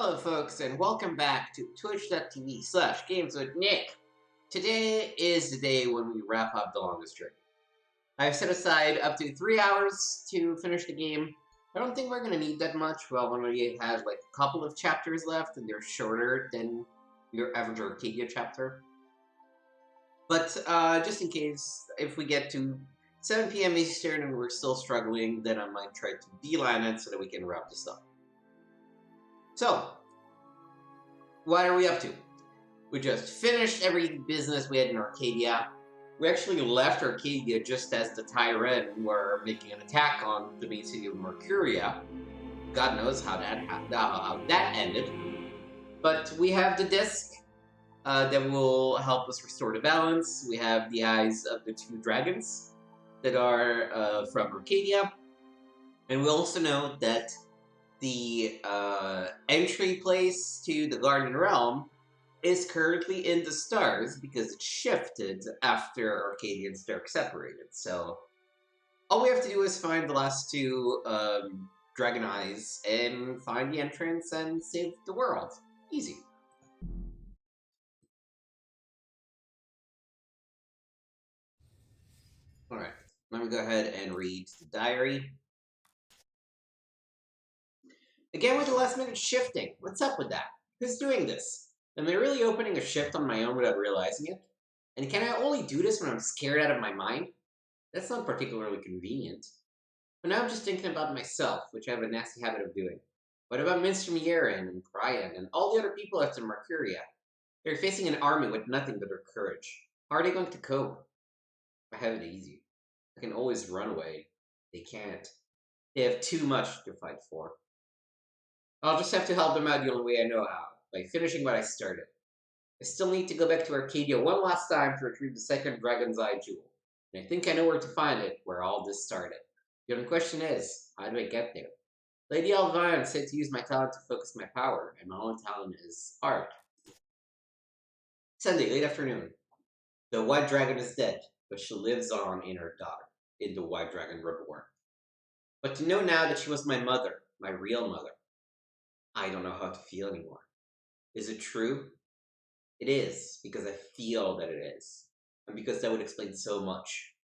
Hello, folks, and welcome back to twitch.tv/gameswithnick. Today is the day when we wrap up The Longest Journey. I've set aside up to 3 hours to finish the game. I don't think we're going to need that much. Well, when we have like a couple of chapters left, and they're shorter than your average Arcadia chapter. But just in case, if we get to 7 p.m. Eastern and we're still struggling, then I might try to beeline it so that we can wrap this up. So, what are we up to? We just finished every business we had in Arcadia. We actually left Arcadia just as the Tyren were making an attack on the main city of Mercuria. God knows how that ended. But we have the disc that will help us restore the balance. We have the eyes of the two dragons that are from Arcadia. And we also know that the entry place to the Garden Realm is currently in the stars because it shifted after Arcadia and Stark separated. So all we have to do is find the last two Dragon Eyes and find the entrance and save the world. Easy. Alright, let me go ahead and read the diary. Again with the last minute shifting. What's up with that? Who's doing this? Am I really opening a shift on my own without realizing it? And can I only do this when I'm scared out of my mind? That's not particularly convenient. But now I'm just thinking about myself, which I have a nasty habit of doing. What about Minster Mieran and Brian and all the other people left in Mercuria? They're facing an army with nothing but their courage. How are they going to cope? I have it easy. I can always run away. They can't. They have too much to fight for. I'll just have to help them out the only way I know how, by finishing what I started. I still need to go back to Arcadia one last time to retrieve the second Dragon's Eye jewel. And I think I know where to find it, where all this started. The only question is, how do I get there? Lady Alvion said to use my talent to focus my power, and my only talent is art. Sunday, late afternoon. The White Dragon is dead, but she lives on in her daughter, in the White Dragon Reborn. But to know now that she was my mother, my real mother, I don't know how to feel anymore. Is it true? It is, because I feel that it is. And because that would explain so much.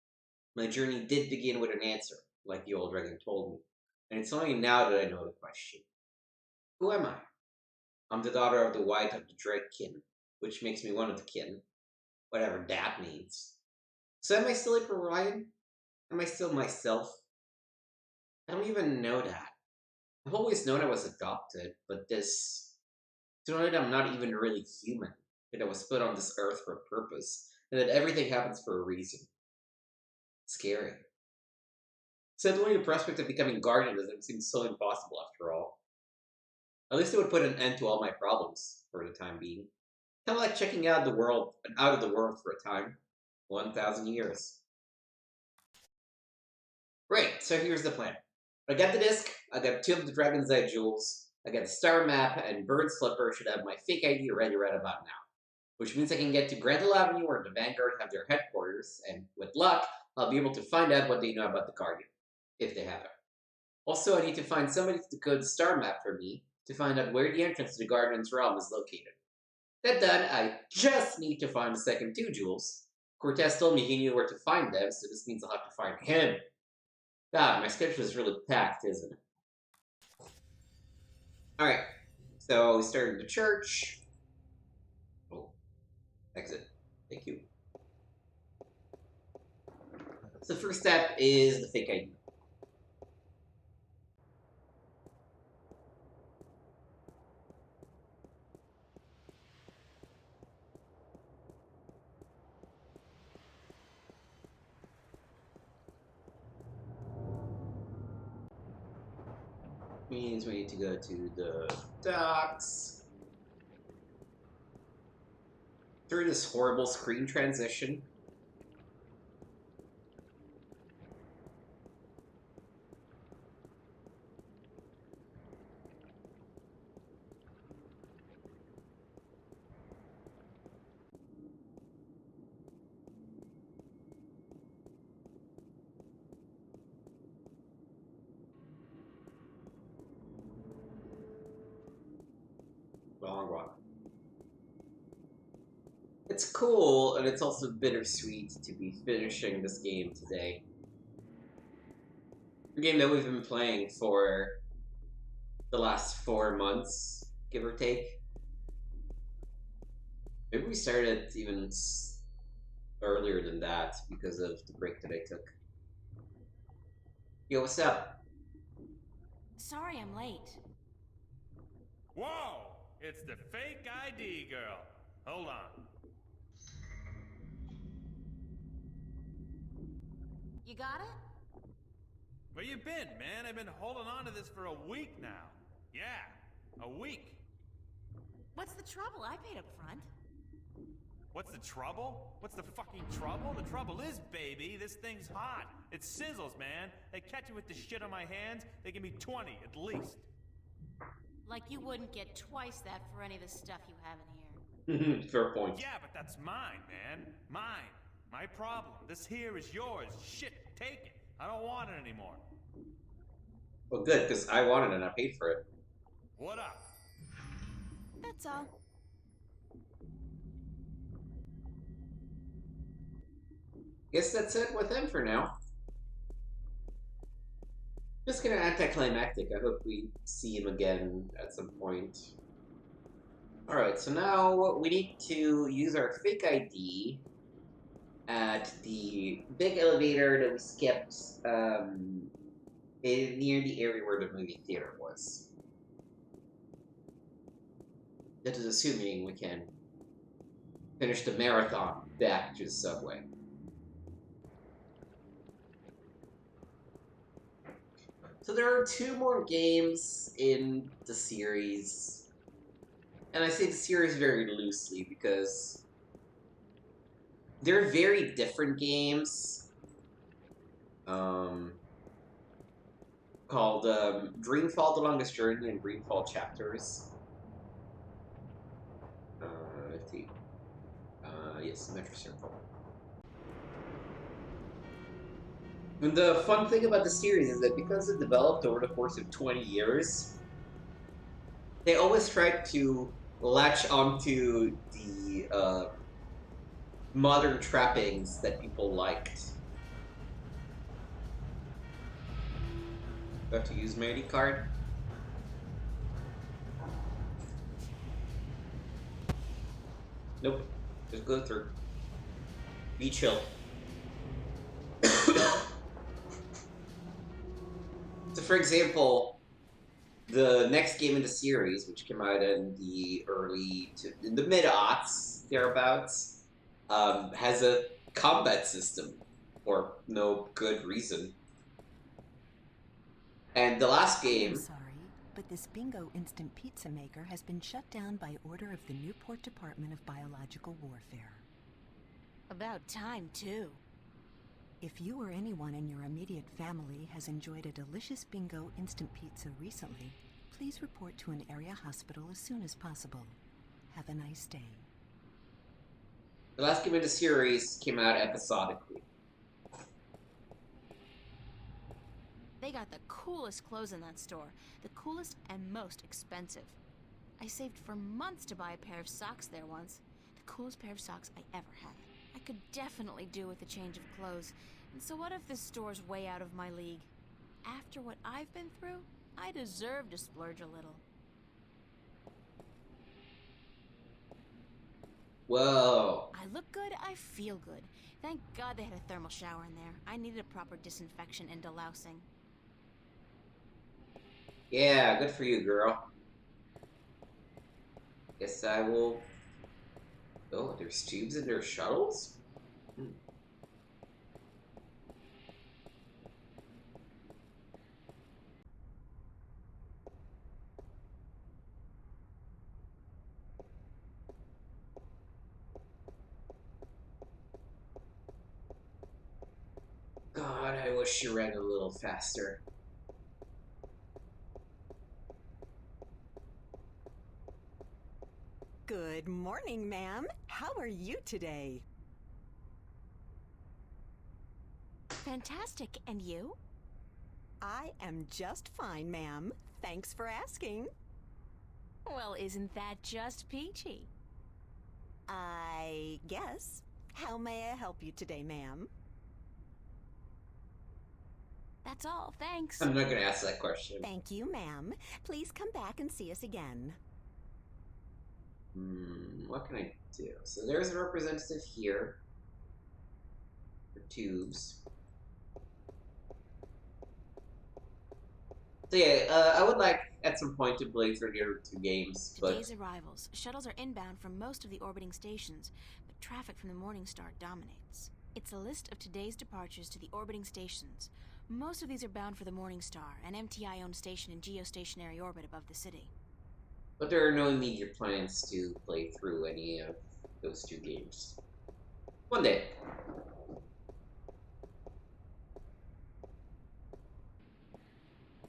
My journey did begin with an answer, like the old dragon told me. And it's only now that I know the question. Who am I? I'm the daughter of the White of the Drake kin, which makes me one of the kin. Whatever that means. So am I still April Ryan? Am I still myself? I don't even know that. I've always known I was adopted, but to know that I'm not even really human, that I was put on this earth for a purpose, and that everything happens for a reason. Scary. Suddenly the prospect of becoming guardian doesn't seem so impossible after all. At least it would put an end to all my problems, for the time being. Kind of like checking out the world, and out of the world for a time. 1,000 years. Right, so here's the plan. I got the disc, I got 2 of the Dragon's Eye jewels, I got the star map, and Bird Slipper should have my fake ID ready right about now. Which means I can get to Grendel Avenue where the Vanguard have their headquarters, and with luck, I'll be able to find out what they know about the Guardian, if they have it. Also, I need to find somebody to decode the star map for me to find out where the entrance to the Guardian's realm is located. That done, I just need to find the second 2 jewels. Cortez told me he knew where to find them, so this means I'll have to find him. God, my schedule is really packed, isn't it? Alright, so we started the church. Oh, exit. Thank you. So the first step is the fake ID. Means we need to go to the docks. Through this horrible screen transition. Boardwalk. It's cool, and it's also bittersweet to be finishing this game today. A game that we've been playing for the last 4 months, give or take. Maybe we started even earlier than that because of the break that I took. Yo, what's up? Sorry I'm late. Whoa! It's the fake ID girl. Hold on. You got it? Where you been, man? I've been holding on to this for a week now. Yeah, a week. What's the trouble? I paid up front. What's the trouble? What's the fucking trouble? The trouble is, baby, this thing's hot. It sizzles, man. They catch me with the shit on my hands, they give me 20 at least. Like you wouldn't get twice that for any of the stuff you have in here. Fair point. Yeah, but that's mine, man. Mine. My problem. This here is yours. Shit, take it. I don't want it anymore. Well, good, because I wanted it and I paid for it. What up? That's all. Guess that's it with him for now. Just gonna anticlimactic. I hope we see him again at some point. Alright, so now we need to use our fake ID at the big elevator that we skipped near the area where the movie theater was. That is assuming we can finish the marathon back to the subway. So there are 2 more games in the series. And I say the series very loosely because they're very different games. Called Dreamfall: The Longest Journey and Dreamfall Chapters. Let's see. Yes, Metro Circle. And the fun thing about the series is that because it developed over the course of 20 years, they always tried to latch onto the modern trappings that people liked. Got to use my ID card. Nope. Just go through. Be chill. So, for example, the next game in the series, which came out in the mid-aughts, thereabouts, has a combat system for no good reason. And the last game... I'm sorry, but this Bingo instant pizza maker has been shut down by order of the Newport Department of Biological Warfare. About time, too. If you or anyone in your immediate family has enjoyed a delicious Bingo instant pizza recently, please report to an area hospital as soon as possible. Have a nice day. The last game in the series came out episodically. They got the coolest clothes in that store. The coolest and most expensive. I saved for months to buy a pair of socks there once. The coolest pair of socks I ever had. I could definitely do with a change of clothes. And so what if this store's way out of my league? After what I've been through, I deserve to splurge a little. Whoa. I look good, I feel good. Thank God they had a thermal shower in there. I needed a proper disinfection and delousing. Yeah, good for you, girl. Guess I will... Oh, there's tubes in their shuttles? God, I wish you ran a little faster. Good morning, ma'am. How are you today? Fantastic, and you? I am just fine, ma'am. Thanks for asking. Well, isn't that just peachy? I guess. How may I help you today, ma'am? That's all, thanks. I'm not gonna ask that question. Thank you, ma'am. Please come back and see us again. What can I do? So there's a representative here. For tubes. So yeah, I would like at some point to play through the other two games, but Today's arrivals. Shuttles are inbound from most of the orbiting stations, but traffic from the Morningstar dominates. It's a list of today's departures to the orbiting stations. Most of these are bound for the Morningstar, an MTI-owned station in geostationary orbit above the city. but there are no immediate plans to play through any of those two games. One day.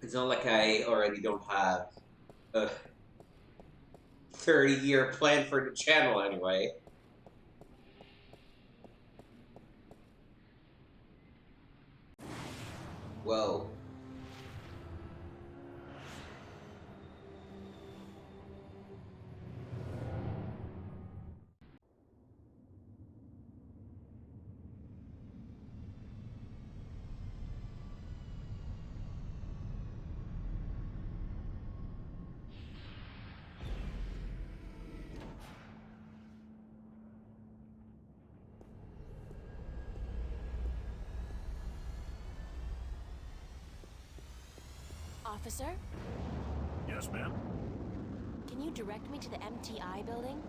It's not like I already don't have a 30-year plan for the channel anyway. Whoa. Officer, Yes, ma'am. can you direct me to the MTI building?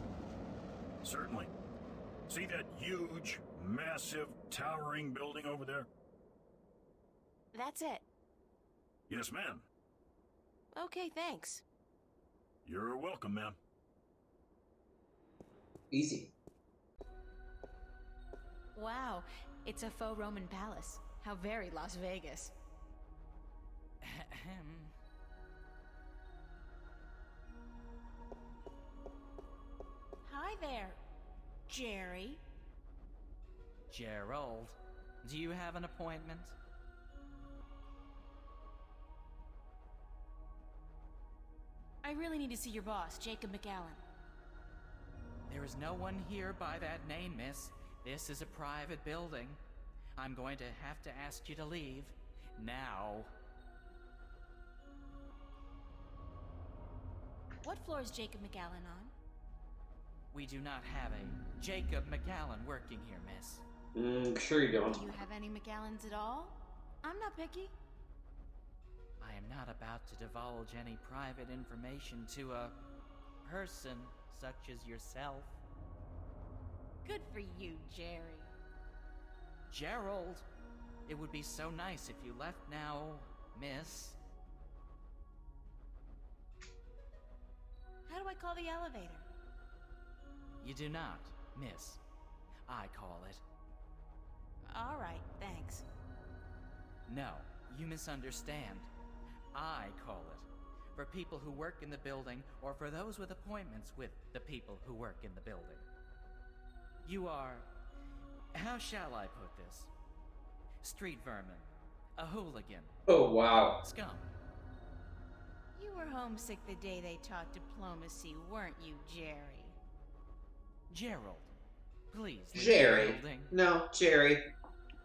Certainly. See that huge, massive, towering building over there? That's it. Yes, ma'am. Okay, thanks. You're welcome, ma'am. Easy. Wow, it's a faux Roman palace. How very Las Vegas. Hi there, Jerry. Gerald, do you have an appointment? I really need to see your boss, Jacob McAllen. There is no one here by that name, miss. This is a private building. I'm going to have to ask you to leave. Now. What floor is Jacob McAllen on? We do not have a Jacob McAllen working here, miss. Sure you don't. Do you have any McAllens at all? I'm not picky. I am not about to divulge any private information to a person such as yourself. Good for you, Jerry. Gerald, it would be so nice if you left now, miss. How do I call the elevator? You do not, miss. I call it. All right, thanks. No, you misunderstand. I call it. For people who work in the building, or for those with appointments with the people who work in the building. You are... how shall I put this? Street vermin. A hooligan. Oh, wow. Scum. You were homesick the day they taught diplomacy, weren't you, Jerry? Gerald, please leave Jerry. the building. No, Jerry.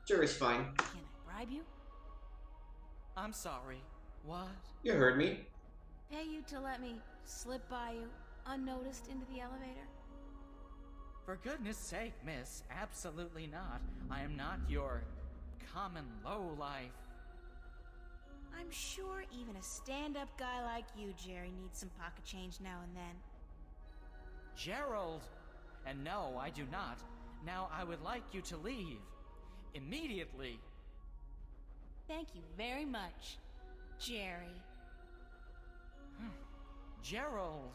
Jerry's fine. Can I bribe you? I'm sorry. What? You heard me. Pay you to let me slip by you, unnoticed, into the elevator? For goodness sake, miss, absolutely not. I am not your common lowlife. I'm sure even a stand-up guy like you, Jerry, needs some pocket change now and then. Gerald! And no, I do not. Now I would like you to leave. Immediately. Thank you very much, Jerry. Gerald!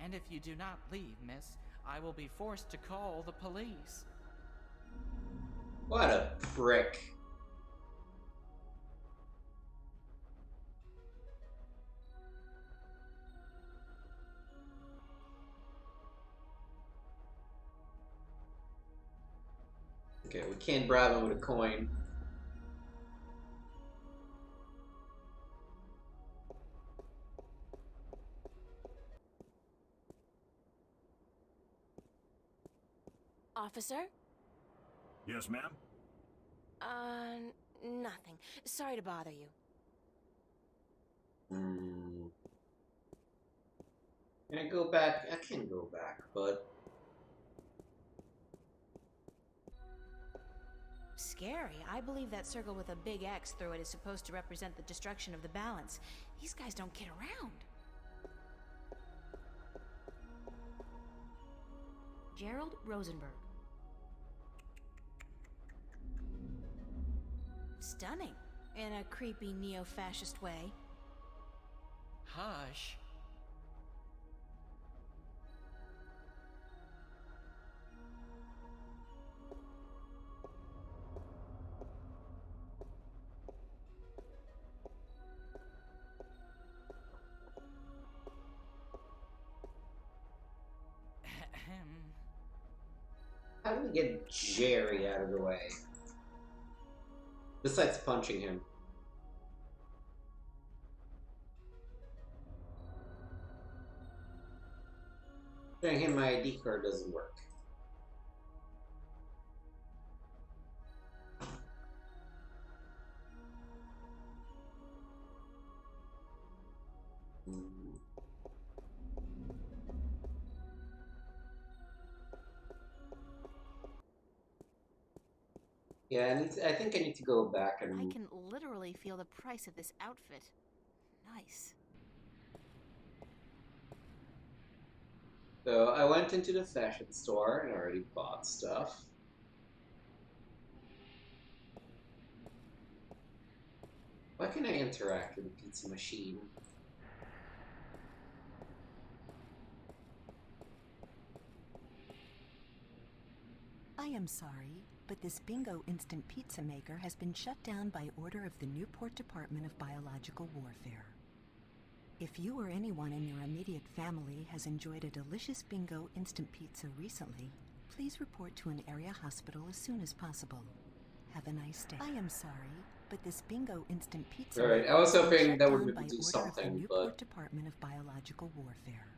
And if you do not leave, miss, I will be forced to call the police. What a prick. Okay, we can't bribe him with a coin. Officer? Yes, ma'am? Nothing. Sorry to bother you. Can I go back? I can go back, but... Scary. I believe that circle with a big X through it is supposed to represent the destruction of the balance. These guys don't kid around. Gerald Rosenberg. Stunning. In a creepy neo-fascist way. Hush. How do we get Jerry out of the way? Besides punching him. Showing him my ID card doesn't work. Yeah, I think I need to go back and... I can literally feel the price of this outfit. Nice. So I went into the fashion store and already bought stuff. Why can I interact with the pizza machine? I am sorry, but this Bingo Instant Pizza Maker has been shut down by order of the Newport Department of Biological Warfare. If you or anyone in your immediate family has enjoyed a delicious Bingo Instant Pizza recently, please report to an area hospital as soon as possible. Have a nice day. I am sorry, but this Bingo Instant Pizza Alright, Maker I was has been hoping shut that down would by do order of the something, Newport but... Department of Biological Warfare.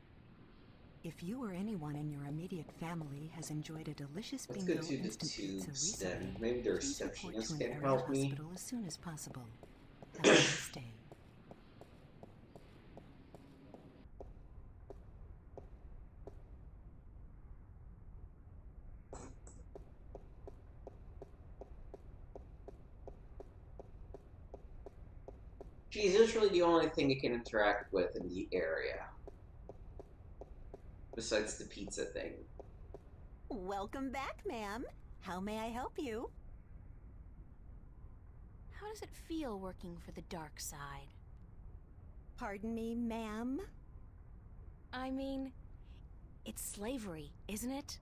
If you or anyone in your immediate family has enjoyed a delicious Let's Bingo go to the Instant Pizza tubes recently, then. Maybe the please report to receptionist an can area help me. hospital as soon as possible. Have a nice day. She's literally the only thing you can interact with in the area. Besides the pizza thing. Welcome back, ma'am. How may I help you? How does it feel working for the dark side? Pardon me, ma'am? I mean, it's slavery, isn't it?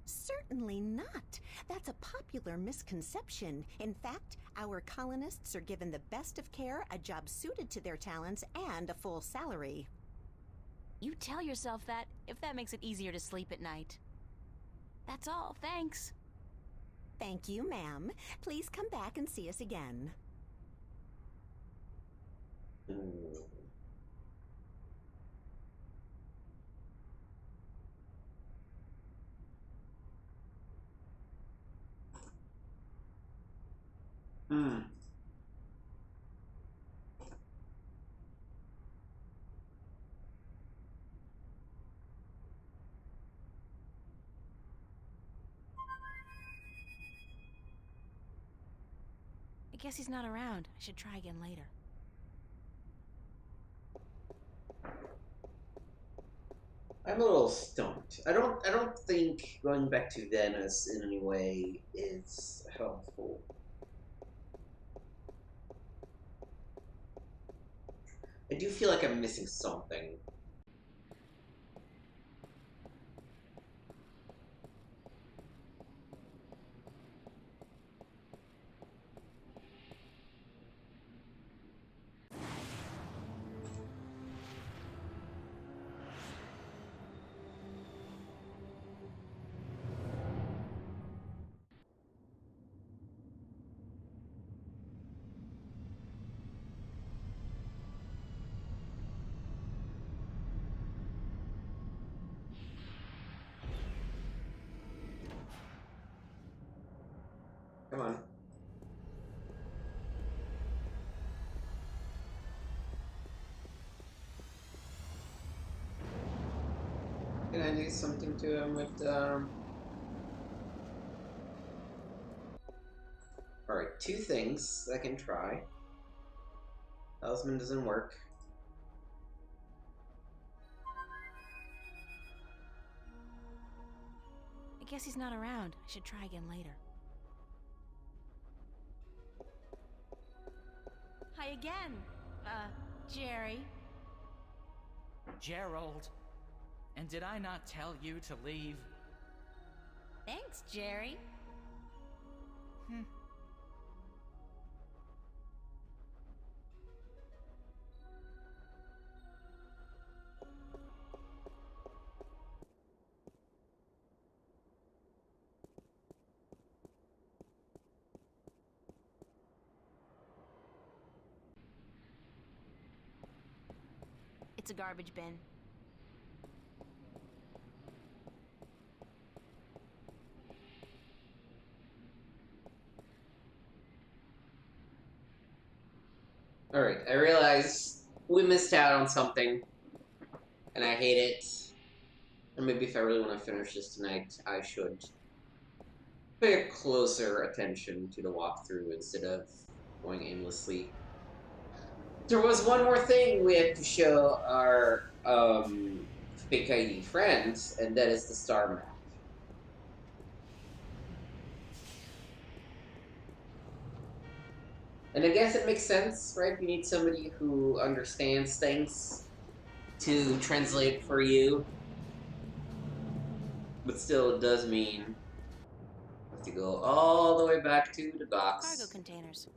Certainly not. That's a popular misconception. In fact, our colonists are given the best of care, a job suited to their talents, and a full salary. You tell yourself that if that makes it easier to sleep at night. That's all, thanks. Thank you, ma'am. Please come back and see us again. I guess he's not around. I should try again later. I'm a little stumped. I don't think going back to Venice in any way is helpful. I do feel like I'm missing something. Come on. Can I do something to him with, Alright, two things I can try. Talisman doesn't work. I guess he's not around. I should try again later. Hi again, Jerry. Gerald. And did I not tell you to leave? Thanks, Jerry. It's a garbage bin. Alright, I realize we missed out on something, and I hate it. And maybe if I really want to finish this tonight, I should pay closer attention to the walkthrough instead of going aimlessly. There was one more thing we had to show our fake ID friends, and that is the star map. And I guess it makes sense, right? You need somebody who understands things to translate for you. But still, it does mean you have to go all the way back to the docks. Cargo containers.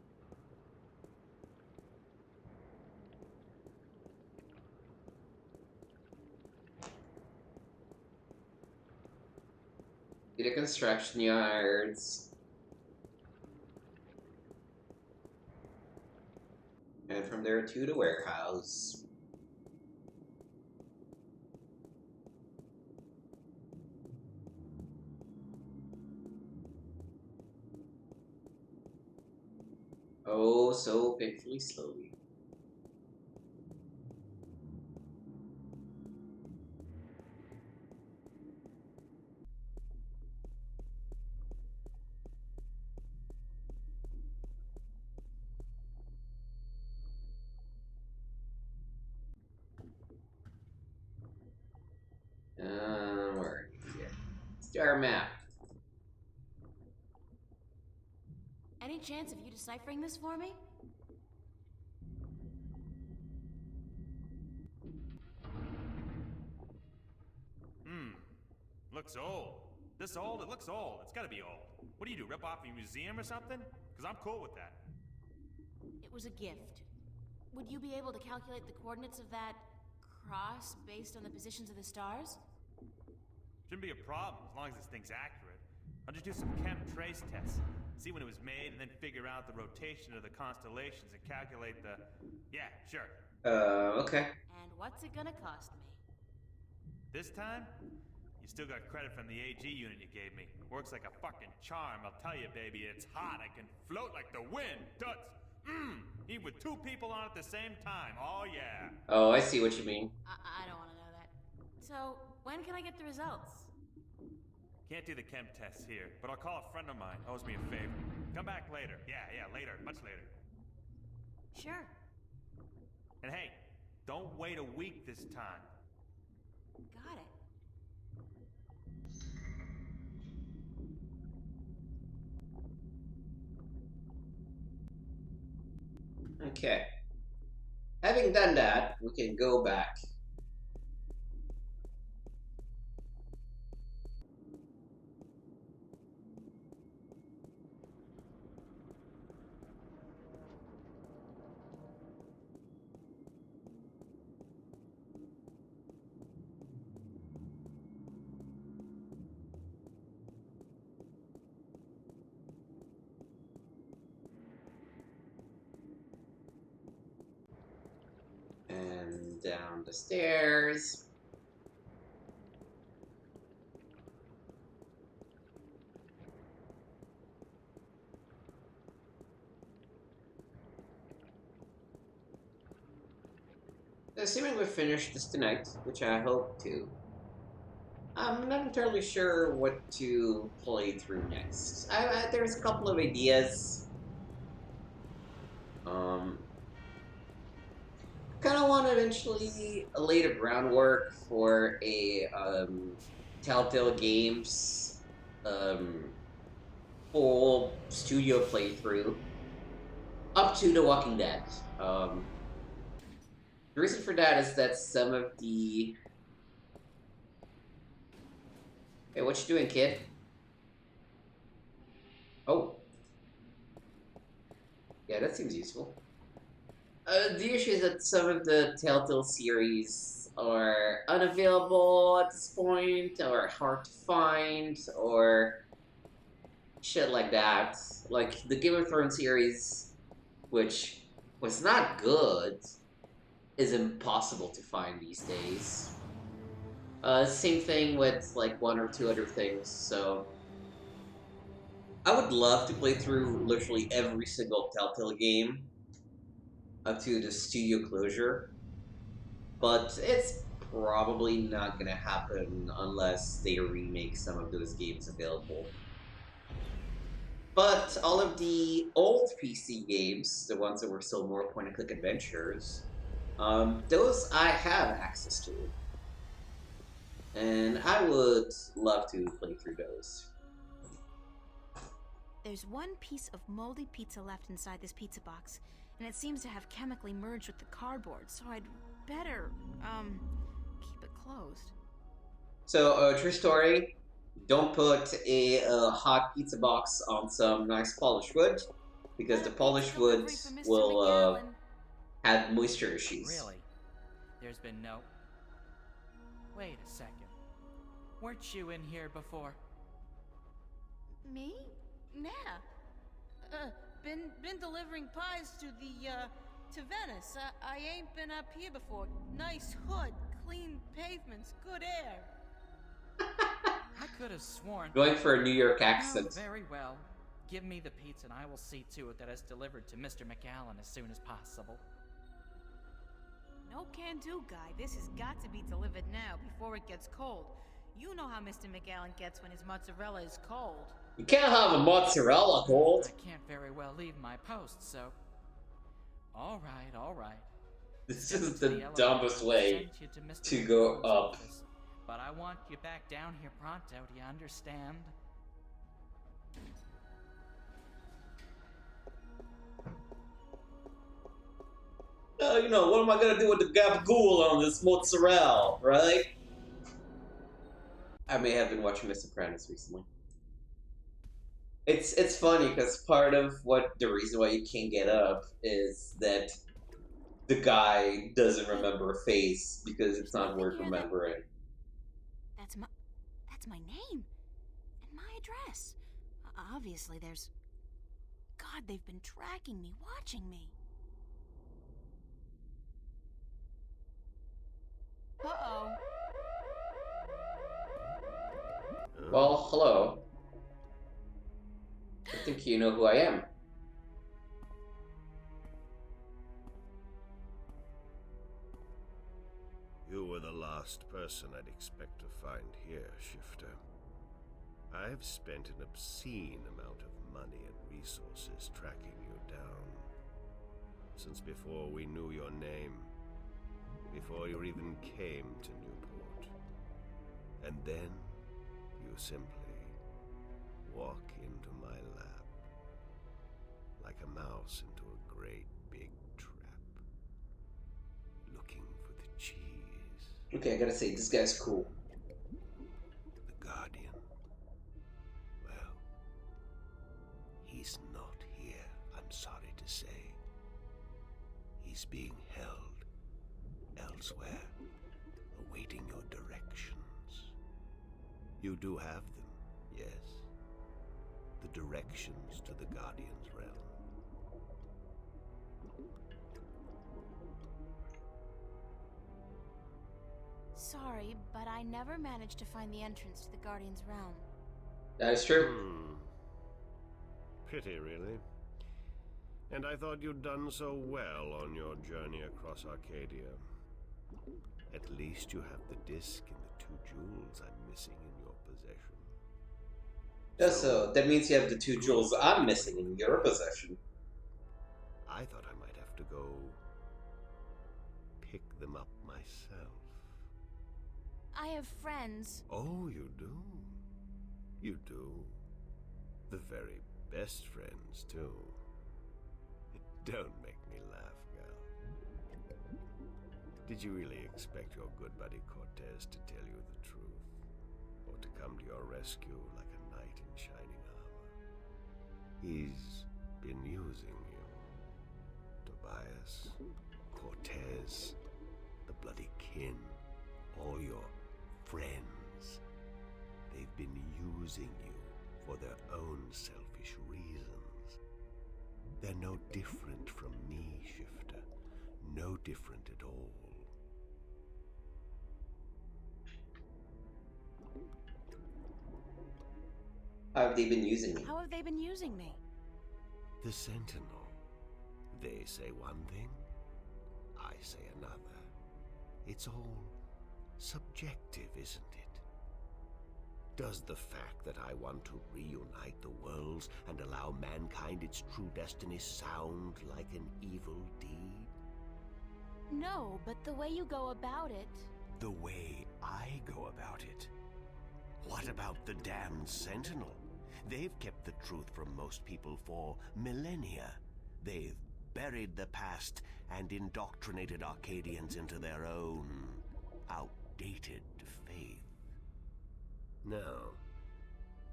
To the construction yards. And from there to the warehouse. Oh, so painfully slowly. Where are you here? Star map. Any chance of you deciphering this for me? Looks old. This old? It looks old. It's gotta be old. What do you do, rip off a museum or something? Because I'm cool with that. It was a gift. Would you be able to calculate the coordinates of that cross based on the positions of the stars? Shouldn't be a problem as long as this thing's accurate. I'll just do some chem trace tests. See when it was made and then figure out the rotation of the constellations and calculate the... Yeah, sure. Okay. And what's it gonna cost me? This time, you still got credit from the AG unit you gave me. Works like a fucking charm, I'll tell you, baby. It's hot. I can float like the wind. Tuts. Even with two people on at the same time. Oh, yeah. Oh, I see what you mean. I don't want to know that. So, when can I get the results? Can't do the chem tests here, but I'll call a friend of mine. Owes me a favor. Come back later. Yeah, later. Much later. Sure. And hey, don't wait a week this time. Got it. Okay. Having done that, we can go back. And down the stairs. assuming we finish this tonight, which I hope to, I'm not entirely sure what to play through next. There's a couple of ideas. Kind of want to eventually lay the groundwork for a Telltale Games full studio playthrough up to The Walking Dead. The reason for that is that some of the... Hey, what you doing, kid? Oh. Yeah, that seems useful. The issue is that some of the Telltale series are unavailable at this point, or hard to find, or shit like that. Like, the Game of Thrones series, which was not good, is impossible to find these days. Same thing with, like, one or two other things, so... I would love to play through literally every single Telltale game up to the studio closure, but it's probably not gonna happen unless they remake some of those games available. But all of the old PC games, the ones that were still more point-and-click adventures, those I have access to. And I would love to play through those. There's one piece of moldy pizza left inside this pizza box, and it seems to have chemically merged with the cardboard, so I'd better, keep it closed. So, true story, don't put a hot pizza box on some nice polished wood, because the polished wood will have moisture issues. Really? There's been no... Wait a second. Weren't you in here before? Me? Nah. Been delivering pies to Venice. I ain't been up here before. Nice hood, clean pavements, good air. I could have sworn... Going for a New York accent. Oh, very well. Give me the pizza and I will see to it that it's delivered to Mr. McAllen as soon as possible. No can do, guy. This has got to be delivered now before it gets cold. You know how Mr. McAllen gets when his mozzarella is cold. You can't have a mozzarella cold. I can't very well leave my post, so... All right. This is the dumbest way to go up. But I want you back down here pronto, do you understand? You know, what am I gonna do with the gabagool on this mozzarella, right? I may have been watching The Sopranos recently. It's funny because part of the reason why you can't get up is that the guy doesn't remember a face because it's not worth remembering. That's my name and my address. Obviously, there's... God, they've been tracking me, watching me. Uh-oh. Well, hello. I think you know who I am. You were the last person I'd expect to find here, Shifter. I've spent an obscene amount of money and resources tracking you down. Since before we knew your name. Before you even came to Newport. And then, you simply walk into my lap. Like a mouse into a great big trap. Looking for the cheese. Okay, I gotta say, this guy's cool. The Guardian. Well, he's not here, I'm sorry to say. He's being held elsewhere, awaiting your directions. You do have them, yes. The directions to the Guardian's realm. Sorry, but I never managed to find the entrance to the Guardian's realm. That is true. Pity, really. And I thought you'd done so well on your journey across Arcadia. At least you have the disc and the 2 jewels I'm missing in your possession. So that means you have the 2 jewels I'm missing in your possession. I thought I might have to go pick them up myself. I have friends. Oh, you do? You do. The very best friends, too. Don't make me laugh, girl. Did you really expect your good buddy Cortez to tell you the truth? Or to come to your rescue like a knight in shining armor? He's been using you. Tobias, Cortez, the bloody kin, all your friends. They've been using you for their own selfish reasons. They're no different from me, Shifter. No different at all. How have they been using me? How have they been using me? The Sentinel. They say one thing, I say another. It's all subjective, isn't it? Does the fact that I want to reunite the worlds and allow mankind its true destiny sound like an evil deed? No, but the way you go about it... The way I go about it? What about the damned Sentinel? They've kept the truth from most people for millennia. They've buried the past and indoctrinated Arcadians into their own outdated faith. No.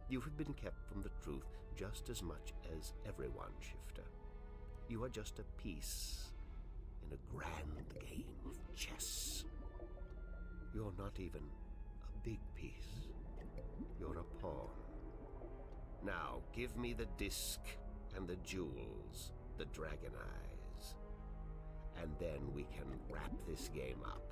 You have been kept from the truth just as much as everyone, Shifter. You are just a piece in a grand game of chess. You're not even a big piece. You're a pawn. Now, give me the disc and the jewels, the dragon eyes, and then we can wrap this game up.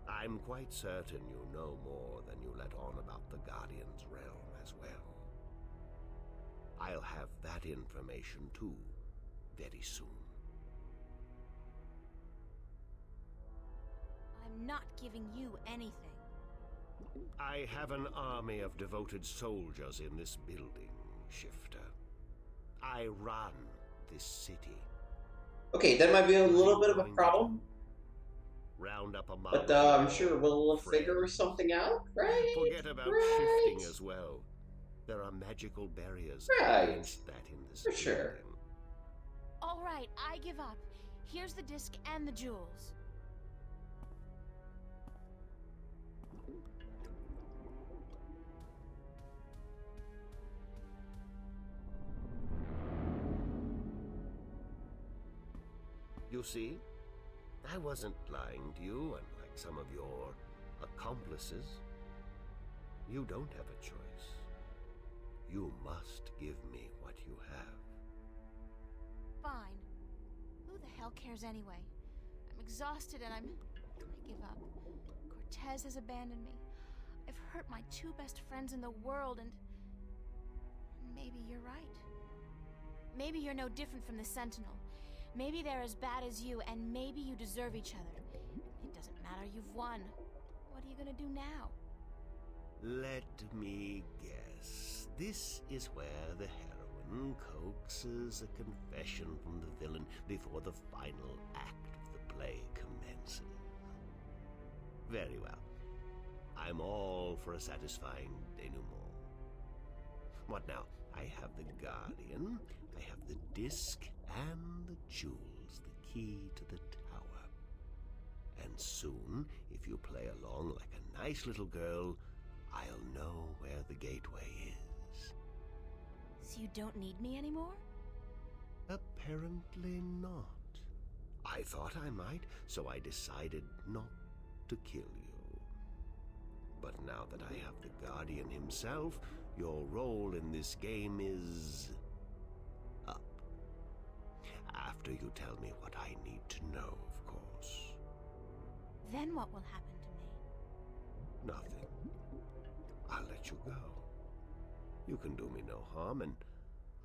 I'm quite certain you know more than you let on about the Guardian's realm as well. I'll have that information too, very soon. I'm not giving you anything. I have an army of devoted soldiers in this building, Shifter. I run this city. Okay, that might be a little bit of a problem. Round up a But I'm sure we'll figure something out, right? Forget about shifting as well. There are magical barriers against that in this building. Sure. All right, I give up. Here's the disc and the jewels. You see, I wasn't lying to you, unlike some of your accomplices. You don't have a choice. You must give me what you have. Fine. Who the hell cares anyway? I'm exhausted and I give up. Cortez has abandoned me. I've hurt my 2 best friends in the world and maybe you're right. Maybe you're no different from the Sentinel. Maybe they're as bad as you, and maybe you deserve each other. It doesn't matter, you've won. What are you gonna do now? Let me guess. This is where the heroine coaxes a confession from the villain before the final act of the play commences. Very well. I'm all for a satisfying denouement. What now? I have the Guardian, I have the disc, and the jewels, the key to the tower. And soon, if you play along like a nice little girl, I'll know where the gateway is. So you don't need me anymore? Apparently not. I thought I might, so I decided not to kill you. But now that I have the Guardian himself, your role in this game is up. After you tell me what I need to know, of course. Then what will happen to me? Nothing. I'll let you go. You can do me no harm, and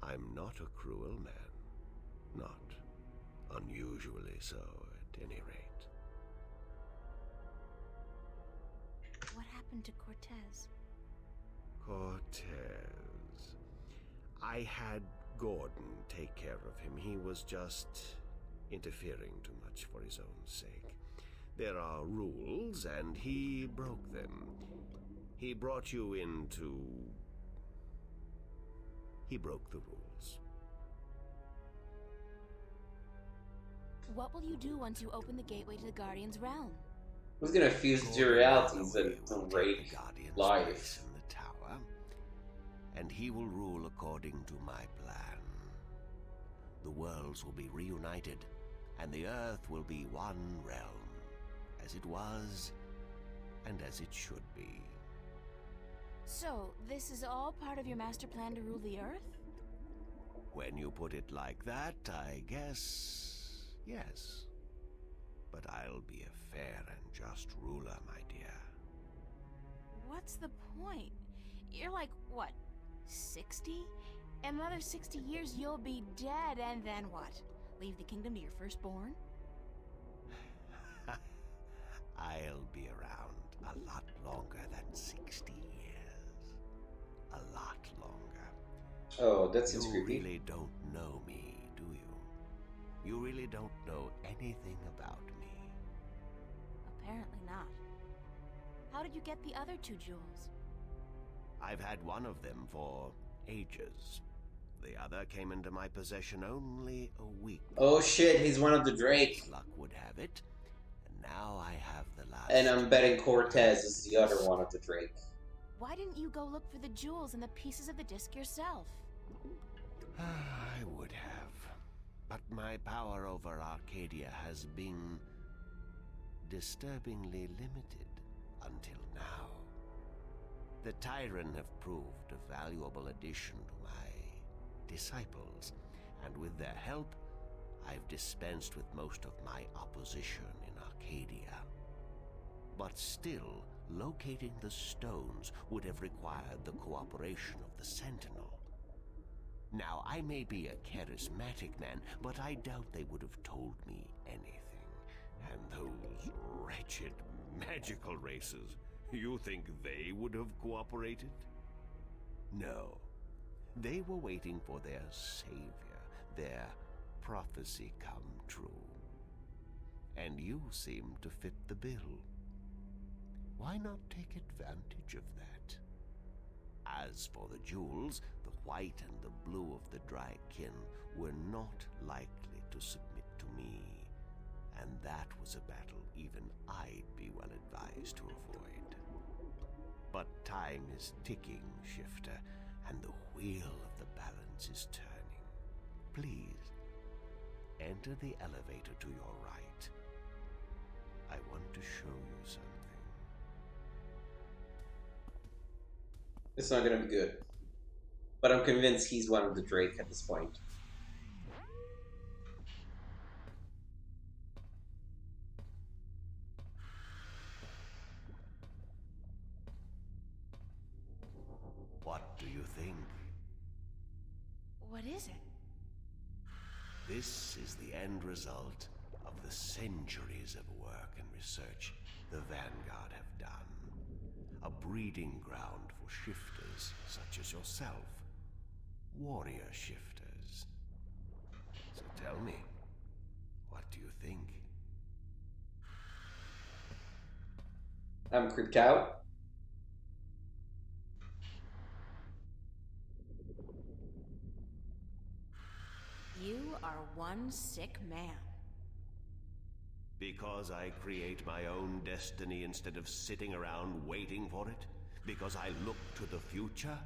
I'm not a cruel man. Not unusually so, at any rate. happened to Cortez? Cortez. I had Gordon take care of him. He was just interfering too much for his own sake. There are rules, and he broke them. He brought you into... He broke the rules. What will you do once you open the gateway to the Guardian's realm? Who's gonna fuse the two realities and break life? In the tower, and he will rule according to my plan. The worlds will be reunited, and the Earth will be one realm, as it was, and as it should be. So, this is all part of your master plan to rule the Earth? When you put it like that, I guess, yes. But I'll be a fair and just ruler, my dear. What's the point? You're like, what, 60? In another 60 years, you'll be dead, and then what? Leave the kingdom to your firstborn? I'll be around a lot longer than 60 years. A lot longer. Oh, that seems You creepy. really don't know me, do you? You really don't know anything about me. Apparently not. How did you get the other 2 jewels? I've had one of them for ages. The other came into my possession only a week. Oh shit, he's one of the Drake. Luck would have it, and now I have the last. And I'm betting Cortez is the other one of the Drake. Why didn't you go look for the jewels and the pieces of the disc yourself? I would have, but my power over Arcadia has been disturbingly limited until now. The Tyrant have proved a valuable addition to my disciples, and with their help, I've dispensed with most of my opposition in Arcadia. But still, locating the stones would have required the cooperation of the Sentinel. Now, I may be a charismatic man, but I doubt they would have told me anything. And those wretched magical races, you think they would have cooperated? No. They were waiting for their savior, their prophecy come true. And you seem to fit the bill. Why not take advantage of that? As for the jewels, the white and the blue of the Drykin were not likely to submit to me, and that was a battle even I'd be well advised to avoid. But time is ticking, Shifter, and the wheel of the balance is turning. Please, enter the elevator to your right. I want to show you something. It's not gonna be good. But I'm convinced he's one of the Drake at this point. What do you think? What is it? This is the end result of the centuries of work and research the Vanguard have done. A breeding ground for shifters such as yourself. Warrior shifters. So tell me, what do you think? I'm creeped out. You are one sick man. Because I create my own destiny instead of sitting around waiting for it? Because I look to the future?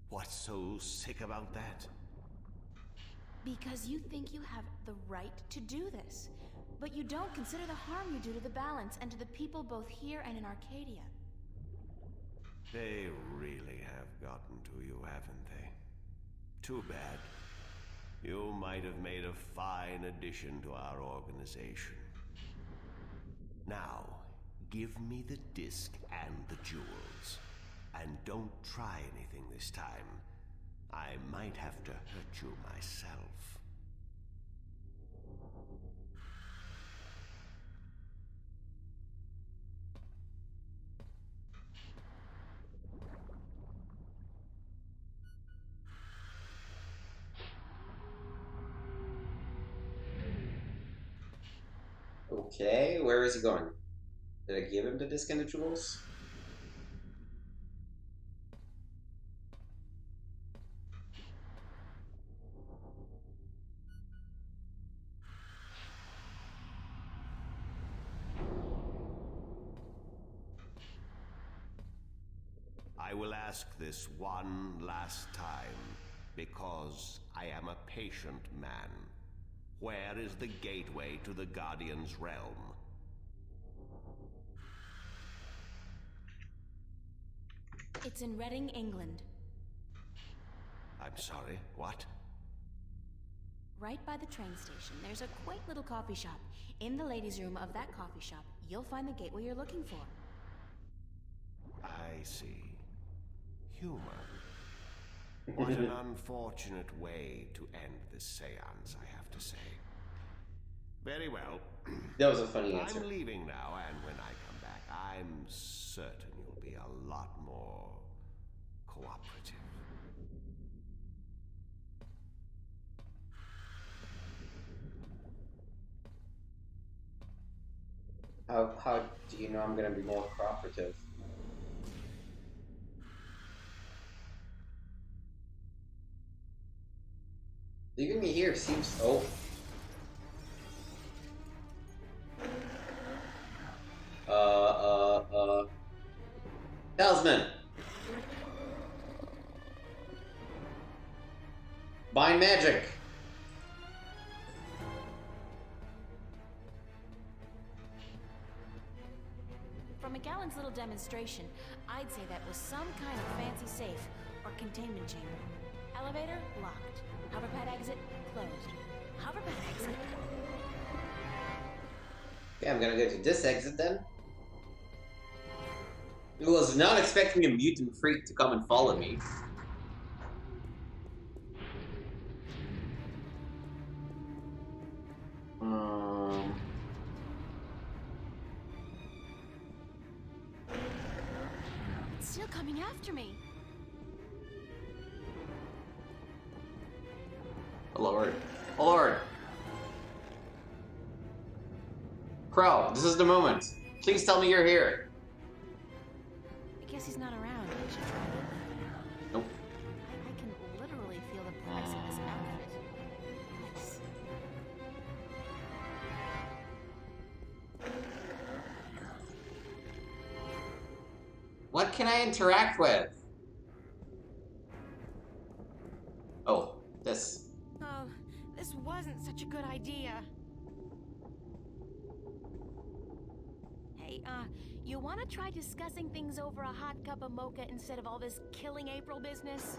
What's so sick about that? Because you think you have the right to do this. But you don't consider the harm you do to the balance and to the people both here and in Arcadia. They really have gotten to you, haven't they? Too bad. You might have made a fine addition to our organization. Now, give me the disc and the jewels. And don't try anything this time. I might have to hurt you myself. Okay, where is he going? Did I give him the discounted jewels? I will ask this one last time, because I am a patient man. Where is the gateway to the Guardian's realm? It's in Reading, England. I'm sorry, what? Right by the train station, there's a quaint little coffee shop. In the ladies' room of that coffee shop, you'll find the gateway you're looking for. I see. Humor. What an unfortunate way to end this seance, I have to say. Very well. That was a funny answer. I'm leaving now, and when I come back, I'm certain you'll be a lot more cooperative. How do you know I'm gonna be more cooperative? Leaving me here seems... Oh. Talisman! Bind magic! From McGowan's little demonstration, I'd say that was some kind of fancy safe or containment chamber. Elevator, locked. Hoverpad exit, closed. Hoverpad exit. Okay, I'm gonna go to this exit then. I was not expecting a mutant freak to come and follow me. It's still coming after me. Oh Lord. Oh Lord. Crow, this is the moment. Please tell me you're here. I guess he's not around. I should try it. Nope. I can literally feel the price of this outfit. Nice. What can I interact with? Oh, this. Oh, this wasn't such a good idea. Hey, you want to try discussing things over a hot cup of mocha instead of all this killing April business?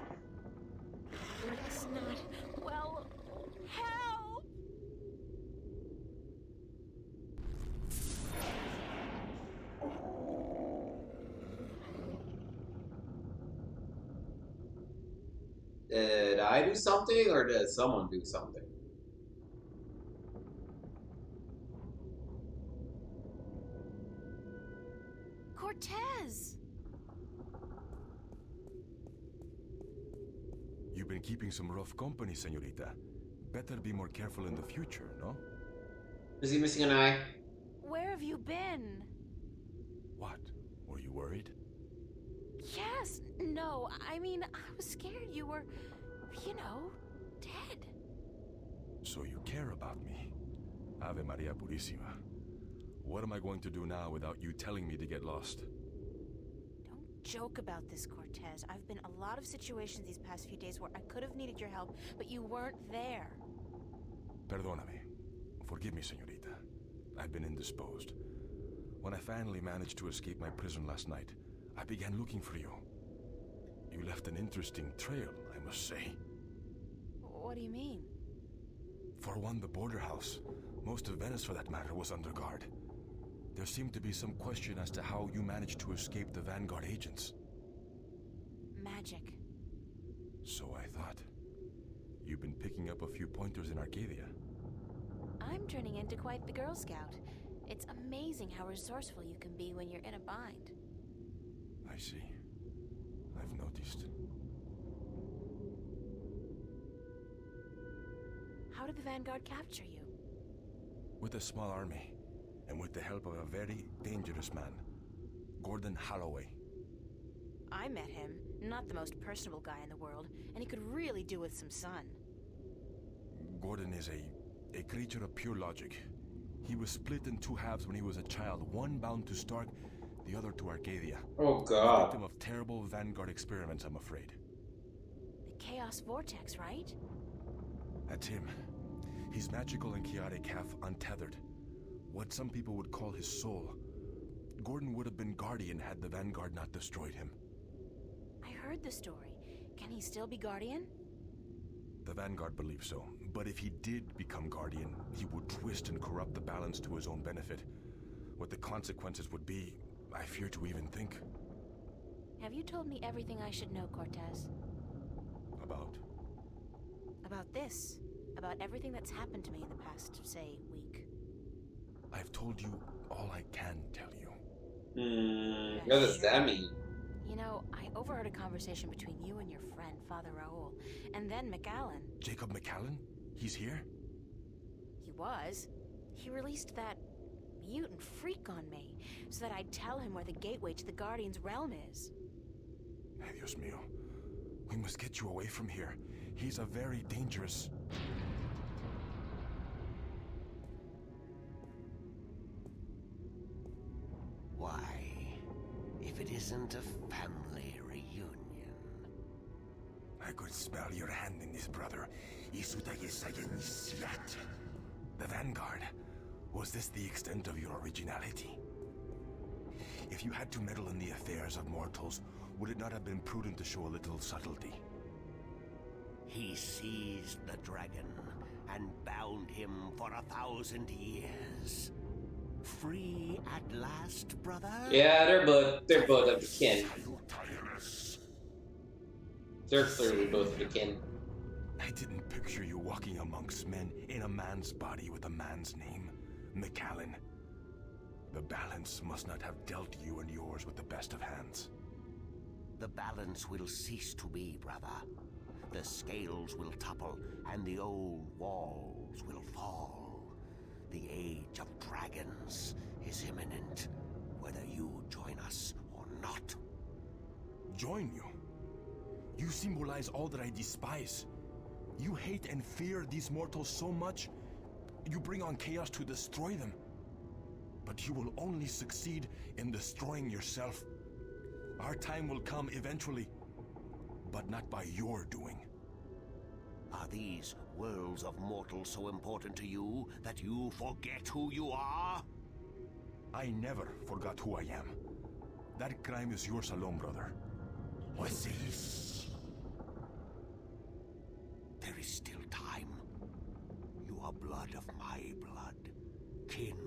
Guess not. Well, help! Did I do something, or did someone do something? Cortez! You've been keeping some rough company, señorita. Better be more careful in the future, no? Is he missing an eye? Where have you been? What? Were you worried? Yes, no, I mean, I was scared you were, you know, dead. So you care about me. Ave Maria Purissima. What am I going to do now without you telling me to get lost? Don't joke about this, Cortez. I've been a lot of situations these past few days where I could have needed your help, but you weren't there. Perdóname. Forgive me, señorita. I've been indisposed. When I finally managed to escape my prison last night, I began looking for you. You left an interesting trail, I must say. What do you mean? For one, the border house, most of Venice for that matter, was under guard. There seemed to be some question as to how you managed to escape the Vanguard agents. Magic. So I thought. You've been picking up a few pointers in Arcadia. I'm turning into quite the Girl Scout. It's amazing how resourceful you can be when you're in a bind. I see. I've noticed. How did the Vanguard capture you? With a small army. and with the help of a very dangerous man, Gordon Holloway. I met him. Not the most personable guy in the world, and he could really do with some sun. Gordon is a creature of pure logic. He was split in two halves when he was a child, one bound to Stark, the other to Arcadia. Oh A god. victim of terrible Vanguard experiments, I'm afraid. The Chaos Vortex, right? That's him. He's magical and chaotic, half untethered. What some people would call his soul. Gordon would have been Guardian had the Vanguard not destroyed him. I heard the story. Can he still be Guardian? The Vanguard believes so, but if he did become Guardian, he would twist and corrupt the balance to his own benefit. What the consequences would be, I fear to even think. Have you told me everything I should know, Cortez? About? About this? About everything that's happened to me in the past, say, week? I've told you all I can tell you. What does that mean? You know, I overheard a conversation between you and your friend, Father Raoul, and then McAllen. Jacob McAllen? He's here? He was. He released that mutant freak on me, so that I'd tell him where the gateway to the Guardian's realm is. Ay, Dios mío. We must get you away from here. He's a very dangerous... Why, if it isn't a family reunion. I could smell your hand in this, brother. The Vanguard. Was this the extent of your originality? If you had to meddle in the affairs of mortals, would it not have been prudent to show a little subtlety? He seized the dragon and bound him for 1,000 years. Free at last, brother? Yeah, they're both of the kin. They're clearly both of the kin. I didn't picture you walking amongst men in a man's body with a man's name, McAllen. The balance must not have dealt you and yours with the best of hands. The balance will cease to be, brother. The scales will topple, and the old walls will fall. The age of dragons is imminent, whether you join us or not. Join you? You symbolize all that I despise. You hate and fear these mortals so much, you bring on chaos to destroy them. But you will only succeed in destroying yourself. Our time will come eventually, but not by your doing. Are these worlds of mortals so important to you that you forget who you are? I never forgot who I am. That crime is yours alone, brother. What's this? There is still time. You are blood of my blood, kin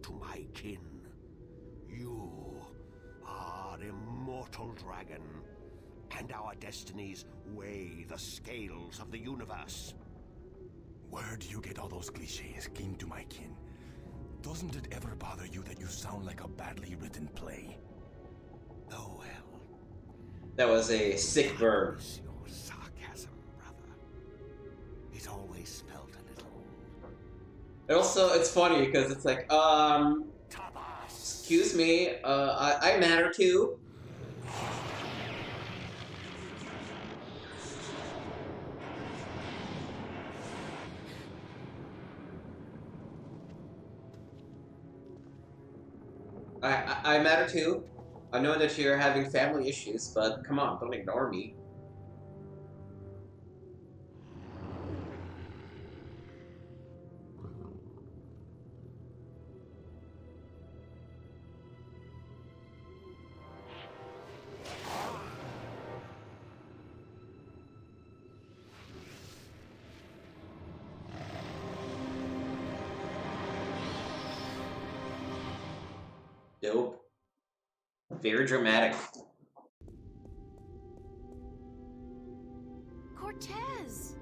to my kin. You are immortal dragon, and our destinies weigh the scales of the universe. Where do you get all those cliches, kin to my kin? Doesn't it ever bother you that you sound like a badly written play? Oh well. That was a sick verb. It's your sarcasm, brother. It always felt a little... And also, it's funny because it's like, excuse me, I matter too. I matter too. I know that you're having family issues, but come on, don't ignore me. Dope. Very dramatic. Cortez!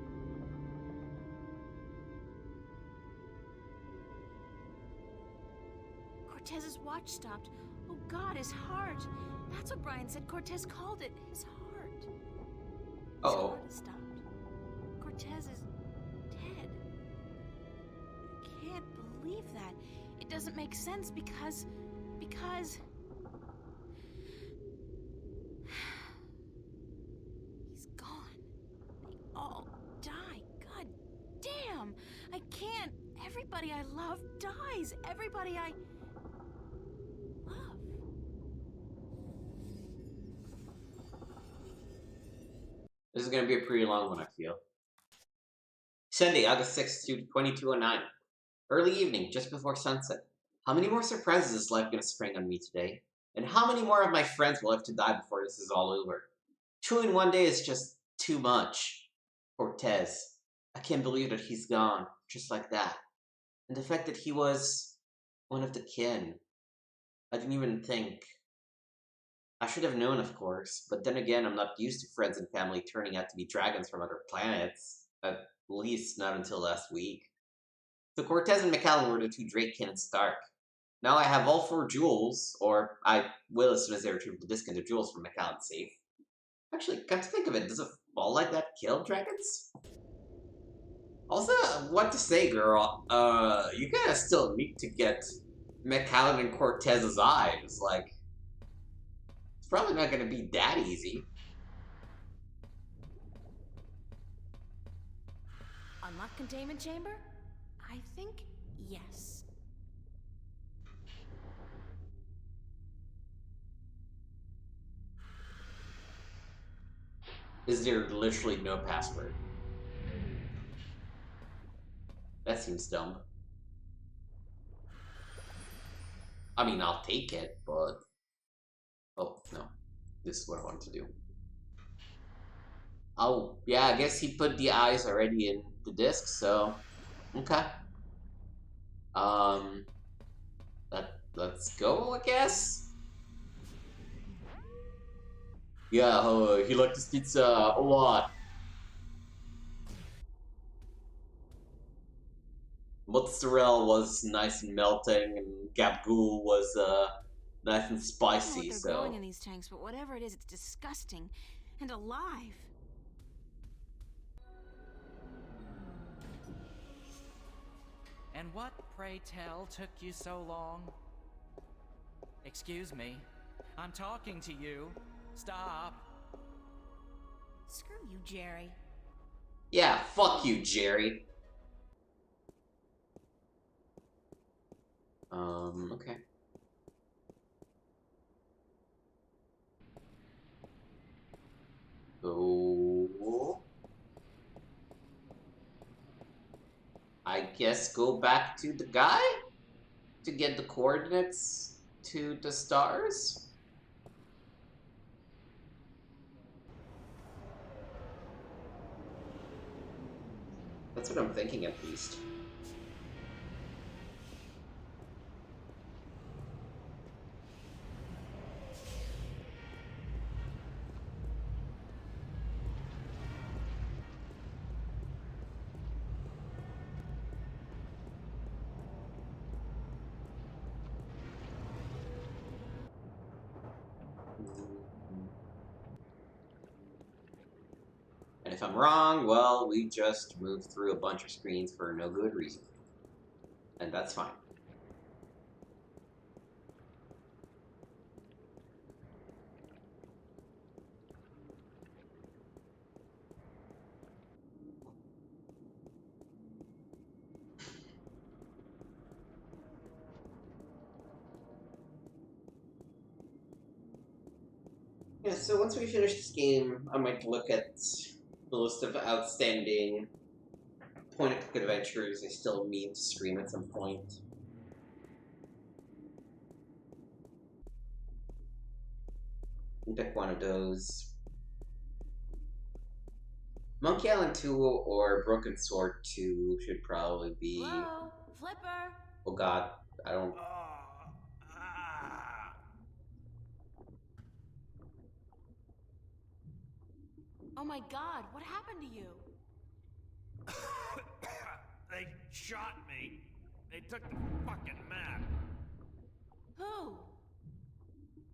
Cortez's watch stopped. Oh God, his heart. That's what Brian said Cortez called it. His heart. His Uh-oh. heart has stopped. Cortez is dead. I can't believe that. It doesn't make sense because... He's gone. They all die. God damn! I can't. Everybody I love dies. Everybody I love. This is going to be a pretty long one, I feel. Sunday, August 6th, 2209. Early evening, just before sunset. How many more surprises is life going to spring on me today? And how many more of my friends will have to die before this is all over? 2 in 1 day is just too much. Cortez. I can't believe that he's gone, just like that. And the fact that he was one of the kin. I didn't even think. I should have known, of course, but then again, I'm not used to friends and family turning out to be dragons from other planets. At least not until last week. So Cortez and McAllen were the 2 Drakekin and Stark. Now I have all 4 jewels, or I will as soon as they retrieve the discounted jewels from McAllen's safe. Actually, come to think of it, does a fall like that kill dragons? Also, what to say, girl, you gotta still need to get McAllen and Cortez's eyes, like, it's probably not gonna be that easy. Unlock containment chamber? I think yes. Is there literally no password? That seems dumb. I mean, I'll take it, but... Oh, no. This is what I wanted to do. Oh, yeah, I guess he put the eyes already in the disc, so... Okay. Let's go, I guess? Yeah, he liked his pizza a lot. Mozzarella was nice and melting, and Gabagool was nice and spicy. I don't know what so they're growing in these tanks, but whatever it is, it's disgusting and alive. And what, pray tell, took you so long? Excuse me. I'm talking to you. Stop. Screw you, Jerry. yeah, fuck you, Jerry. Okay. So I guess go back to the guy to get the coordinates to the stars. That's what I'm thinking, at least. And if I'm wrong, well, we just moved through a bunch of screens for no good reason. And that's fine. Yeah, so once we finish this game, I might look at the list of outstanding point-and-click adventures I still need to stream at some point. I'll pick one of those. Monkey Island 2 or Broken Sword 2 should probably be... Whoa, Flipper! Oh god, I don't... Oh my god, what happened to you? They shot me. They took the fucking map. Who?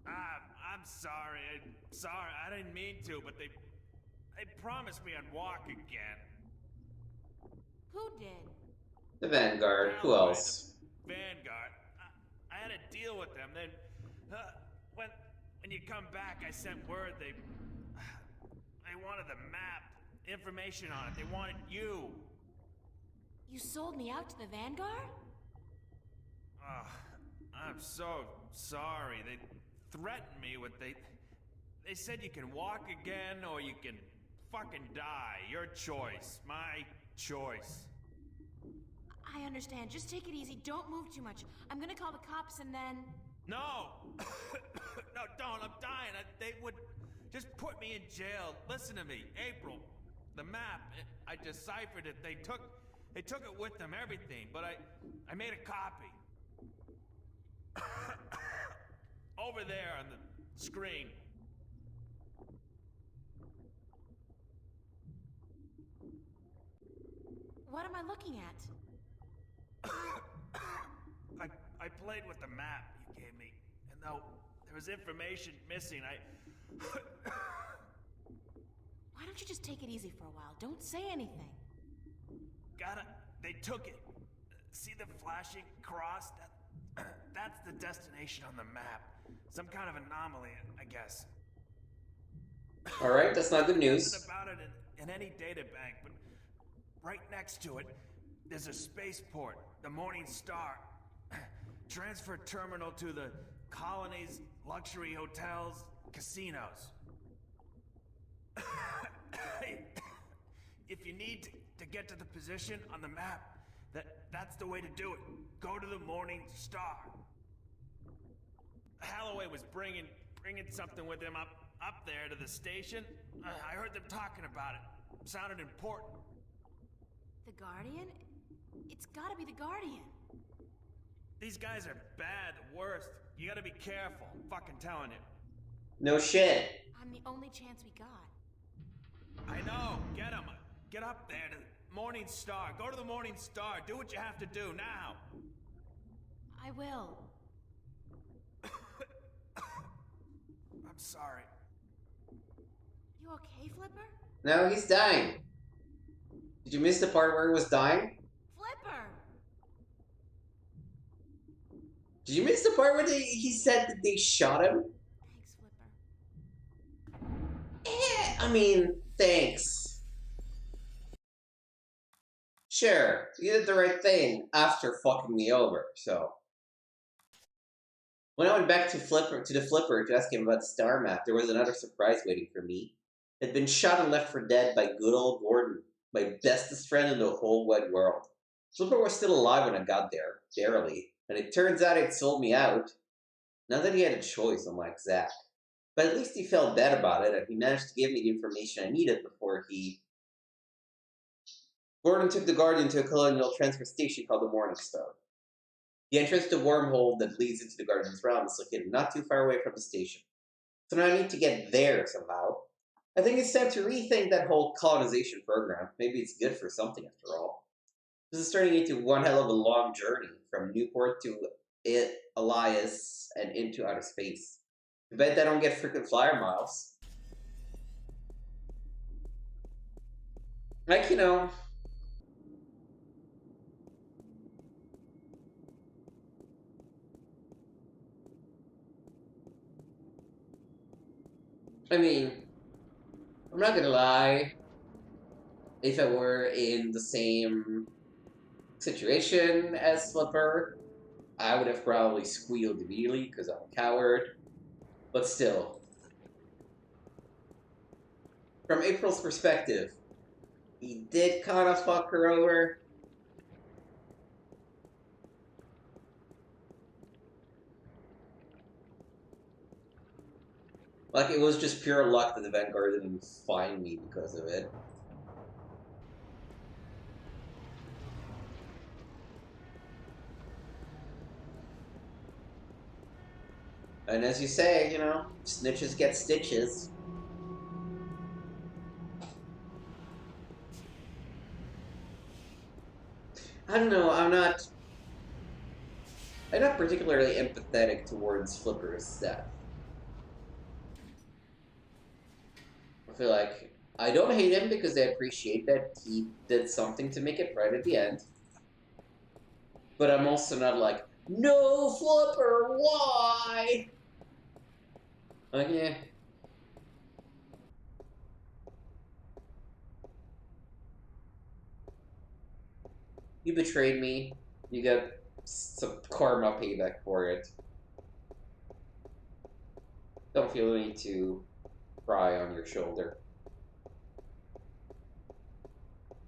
I'm sorry. Sorry, I didn't mean to, but they promised me I'd walk again. Who did? The Vanguard, who Anyway, else? the Vanguard. had a deal with them. Then, when you come back, I sent word they wanted the map, information on it. They wanted you. You sold me out to the Vanguard? I'm so sorry. They threatened me with they said you can walk again or you can fucking die. Your choice. My choice. I understand. Just take it easy. Don't move too much. I'm gonna call the cops and then... No! No, don't. I'm dying. They would just put me in jail. Listen to me. April, the map, I deciphered it. They took it with them, everything, but I made a copy. Over there on the screen. What am I looking at? I played with the map you gave me, and though there was information missing, Why don't you just take it easy for a while? Don't say anything. They took it. See the flashing cross? That's the destination on the map. Some kind of anomaly, I guess. Alright, that's not good news. There's about it in any data bank, but right next to it, there's a spaceport, the Morning Star. Transfer terminal to the colonies, luxury hotels, casinos. If you need to get to the position on the map, that's the way to do it. Go to the Morning Star. Holloway was bringing something with him up there to the station. I heard them talking about it. Sounded important. The Guardian? It's gotta be the Guardian. These guys are bad, the worst. You gotta be careful. I'm fucking telling you. No shit. I'm the only chance we got. I know. Get them. Get up there to the Morning Star. Go to the Morning Star. Do what you have to do now. I will. I'm sorry. You okay, Flipper? No, he's dying. Did you miss the part where he was dying? Flipper! Did you miss the part where he said that they shot him? Thanks, Flipper. I mean, thanks. Sure, you did the right thing after fucking me over, so. When I went back to the Flipper to ask him about the star map, there was another surprise waiting for me. I'd been shot and left for dead by good old Gordon, my bestest friend in the whole wide world. Flipper was still alive when I got there, barely, and it turns out he'd sold me out. Not that he had a choice, unlike Zack. But at least he felt bad about it, and he managed to give me the information I needed before he... Gordon took the Guardian to a colonial transfer station called the Morning Star. The entrance to the wormhole that leads into the Guardian's realm is located not too far away from the station. So now I need to get there somehow. I think it's time to rethink that whole colonization program. Maybe it's good for something after all. This is turning into one hell of a long journey from Newport to Elias and into outer space. I bet I don't get freaking flyer miles. Like, you know... I mean, I'm not gonna lie. If I were in the same situation as Flipper, I would have probably squealed immediately because I'm a coward. But still. From April's perspective, he did kind of fuck her over. Like, it was just pure luck that the Vanguard didn't find me because of it. And as you say, you know, snitches get stitches. I don't know, I'm not particularly empathetic towards Flipper's death. I feel like I don't hate him because I appreciate that he did something to make it right at the end. But I'm also not like, No, Flipper, why? Okay. You betrayed me. You got some karma payback for it. Don't feel the need to cry on your shoulder.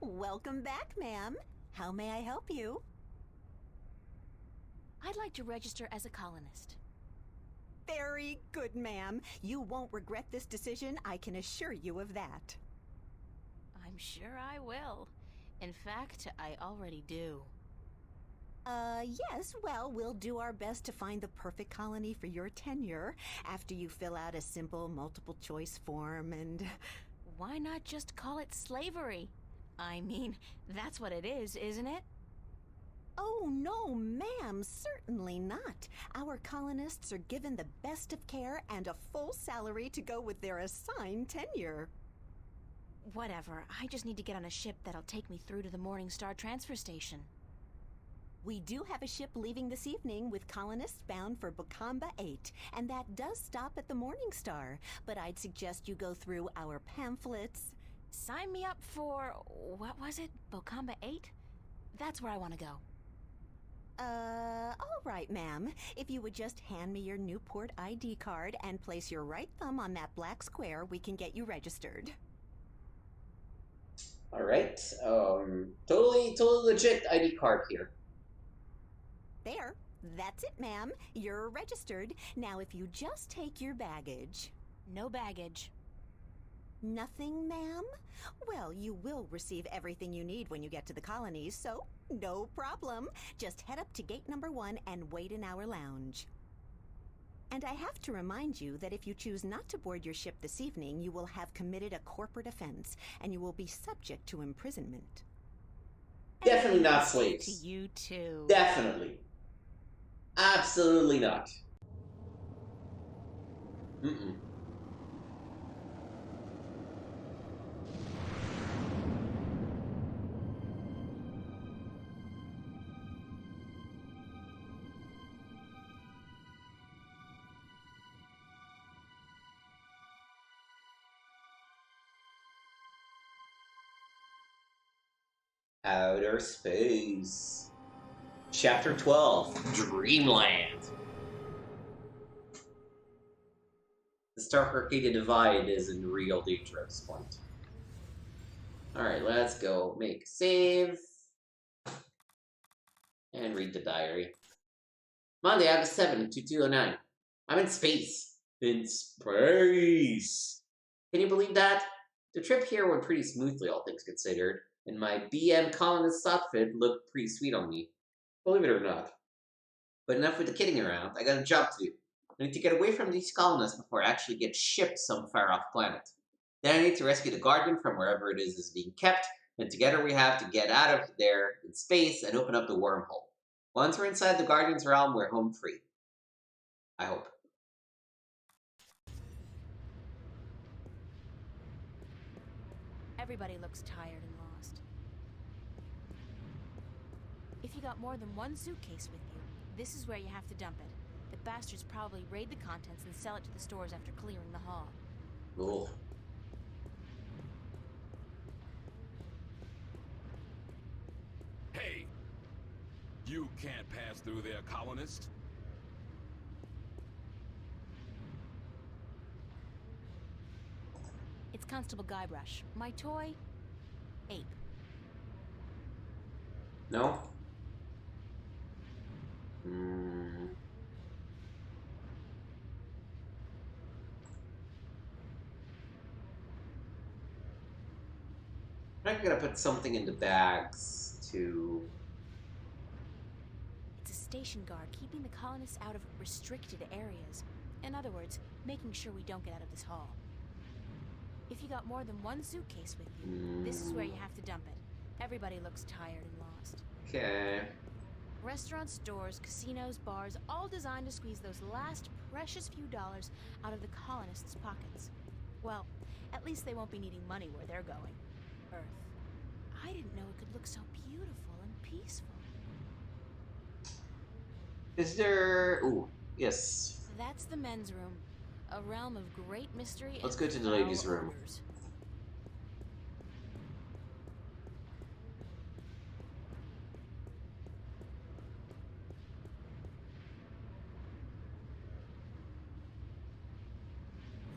Welcome back, ma'am. How may I help you? I'd like to register as a colonist. Very good, ma'am. You won't regret this decision, I can assure you of that. I'm sure I will. In fact, I already do. Yes, well, we'll do our best to find the perfect colony for your tenure after you fill out a simple multiple choice form and... Why not just call it slavery? I mean, that's what it is, isn't it? Oh, no, ma'am, certainly not. Our colonists are given the best of care and a full salary to go with their assigned tenure. Whatever, I just need to get on a ship that'll take me through to the Morningstar transfer station. We do have a ship leaving this evening with colonists bound for Bokamba 8, and that does stop at the Morningstar, but I'd suggest you go through our pamphlets. Sign me up for, what was it, Bokamba 8? That's where I want to go. All right, ma'am. If you would just hand me your Newport ID card and place your right thumb on that black square, we can get you registered. Alright, totally legit ID card here. There. That's it, ma'am. You're registered. Now, if you just take your baggage... No baggage. Nothing, ma'am? Well, you will receive everything you need when you get to the colonies, so no problem. Just head up to gate number 1 and wait in our lounge. And I have to remind you that if you choose not to board your ship this evening, you will have committed a corporate offense, and you will be subject to imprisonment. Definitely not To slaves. you too. Definitely. Absolutely not. Mm-mm. Outer Space. Chapter 12, Dreamland. The Stark Arcadia Divide is in real danger at this point. Alright, let's go make a save. And read the diary. Monday, August 7th, 2209. I'm in space. In space! Can you believe that? The trip here went pretty smoothly, all things considered, and my BM colonist outfit looked pretty sweet on me. Believe it or not. But enough with the kidding around, I got a job to do. I need to get away from these colonists before I actually get shipped some far-off planet. Then I need to rescue the Guardian from wherever it is being kept, and together we have to get out of there in space and open up the wormhole. Once we're inside the Guardian's realm, we're home free. I hope. Everybody looks tired and lost. If you got more than one suitcase with you, this is where you have to dump it. The bastards probably raid the contents and sell it to the stores after clearing the hall. Cool. Hey! You can't pass through there, colonist. It's Constable Guybrush. My toy? Ape. No? I'm gonna put something in the bags to... It's a station guard keeping the colonists out of restricted areas. In other words, making sure we don't get out of this hall. If you got more than one suitcase with you, this is where you have to dump it. Everybody looks tired and lost. Okay. Restaurants, stores, casinos, bars, all designed to squeeze those last precious few dollars out of the colonists' pockets. Well, at least they won't be needing money where they're going. Earth. I didn't know it could look so beautiful and peaceful. Is there... Ooh, yes. That's the men's room. A realm of great mystery Let's and go to the foul ladies' room. odors.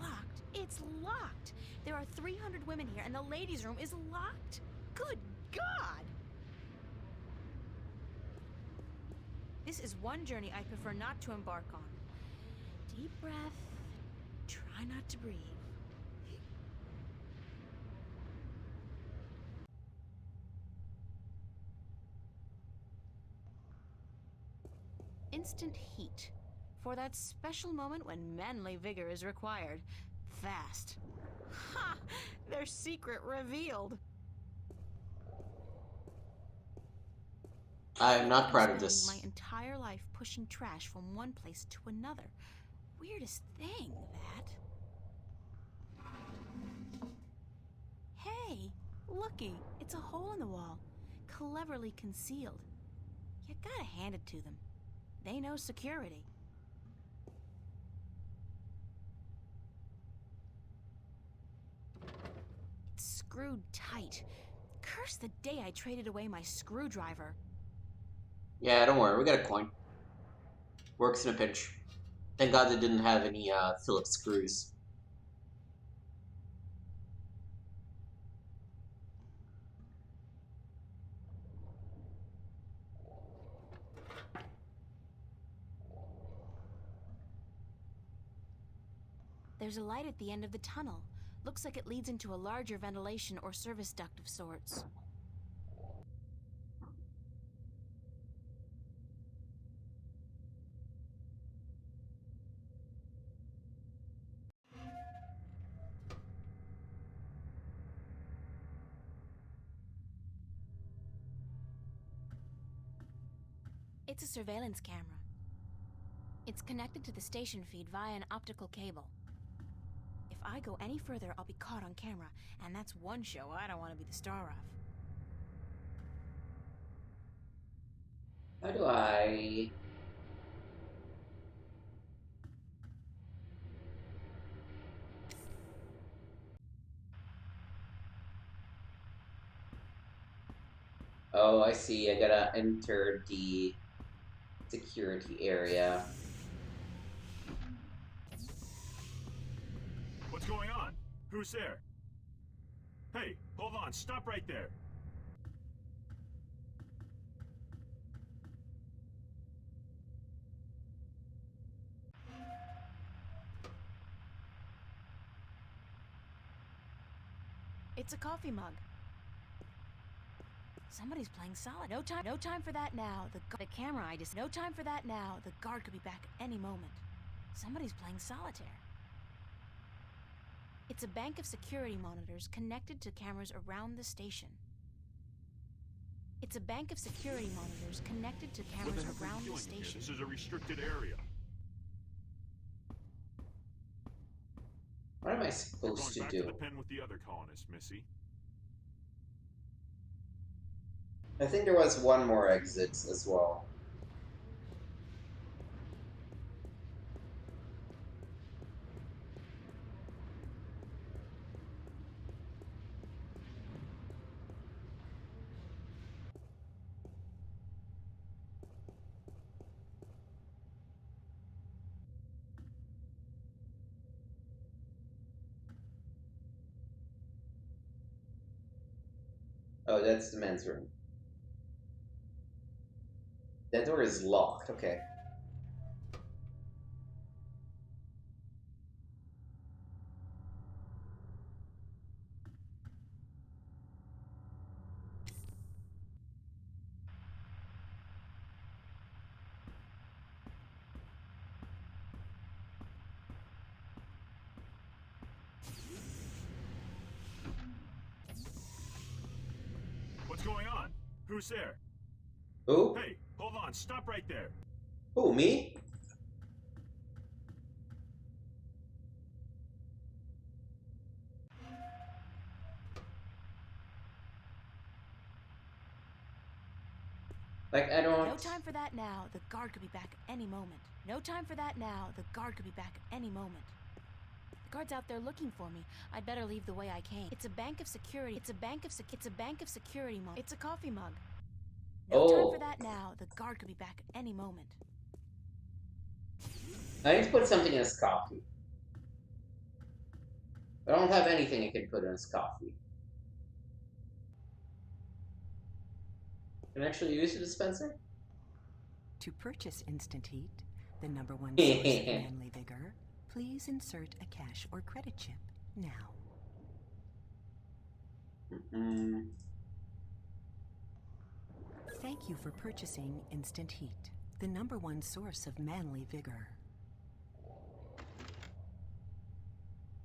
Locked. It's locked. There are 300 women here, and the ladies' room is locked. Good God! This is one journey I prefer not to embark on. Deep breath. Try not to breathe. Instant heat. For that special moment when manly vigor is required. Fast. Ha! Their secret revealed. I am not proud of Spending this. my entire life pushing trash from one place to another. Weirdest thing, that. Hey, looky, it's a hole in the wall, cleverly concealed. You gotta hand it to them. They know security. It's screwed tight. Curse the day I traded away my screwdriver. Yeah, don't worry, we got a coin. Works in a pinch. Thank God they didn't have any Phillips screws. There's a light at the end of the tunnel. Looks like it leads into a larger ventilation or service duct of sorts. It's a surveillance camera. It's connected to the station feed via an optical cable. If I go any further, I'll be caught on camera, and that's one show I don't want to be the star of. How do I... Oh, I see. I gotta enter the security area. What's going on? Who's there? Hey, hold on. Stop right there. It's a coffee mug. Somebody's playing solid. No time for that now. The camera I just... No time for that now. The guard could be back at any moment. Somebody's playing solitaire. It's a bank of security monitors connected to cameras around the station. It's a bank of security monitors connected to cameras around the station. This is a restricted area. What am I You're supposed to going back do? to the pen with the other colonists, Missy. I think there was one more exit as well. Oh, that's the men's room. That door is locked, okay. What's going on? Who's there? Who? Hey, hold on. Stop right there. Who, me? Like, I don't... No time for that now. The guard could be back any moment. No time for that now. The guard could be back any moment. The guard's out there looking for me. I'd better leave the way I came. It's a bank of security. It's a bank of security mug. It's a coffee mug. No time for that now. The guard could be back any moment. I need to put something in his coffee. I don't have anything I can put in his coffee. Can I actually use the dispenser? To purchase Instant Heat, the #1 source of manly vigor, please insert a cash or credit chip now. Thank you for purchasing Instant Heat, the #1 source of manly vigor.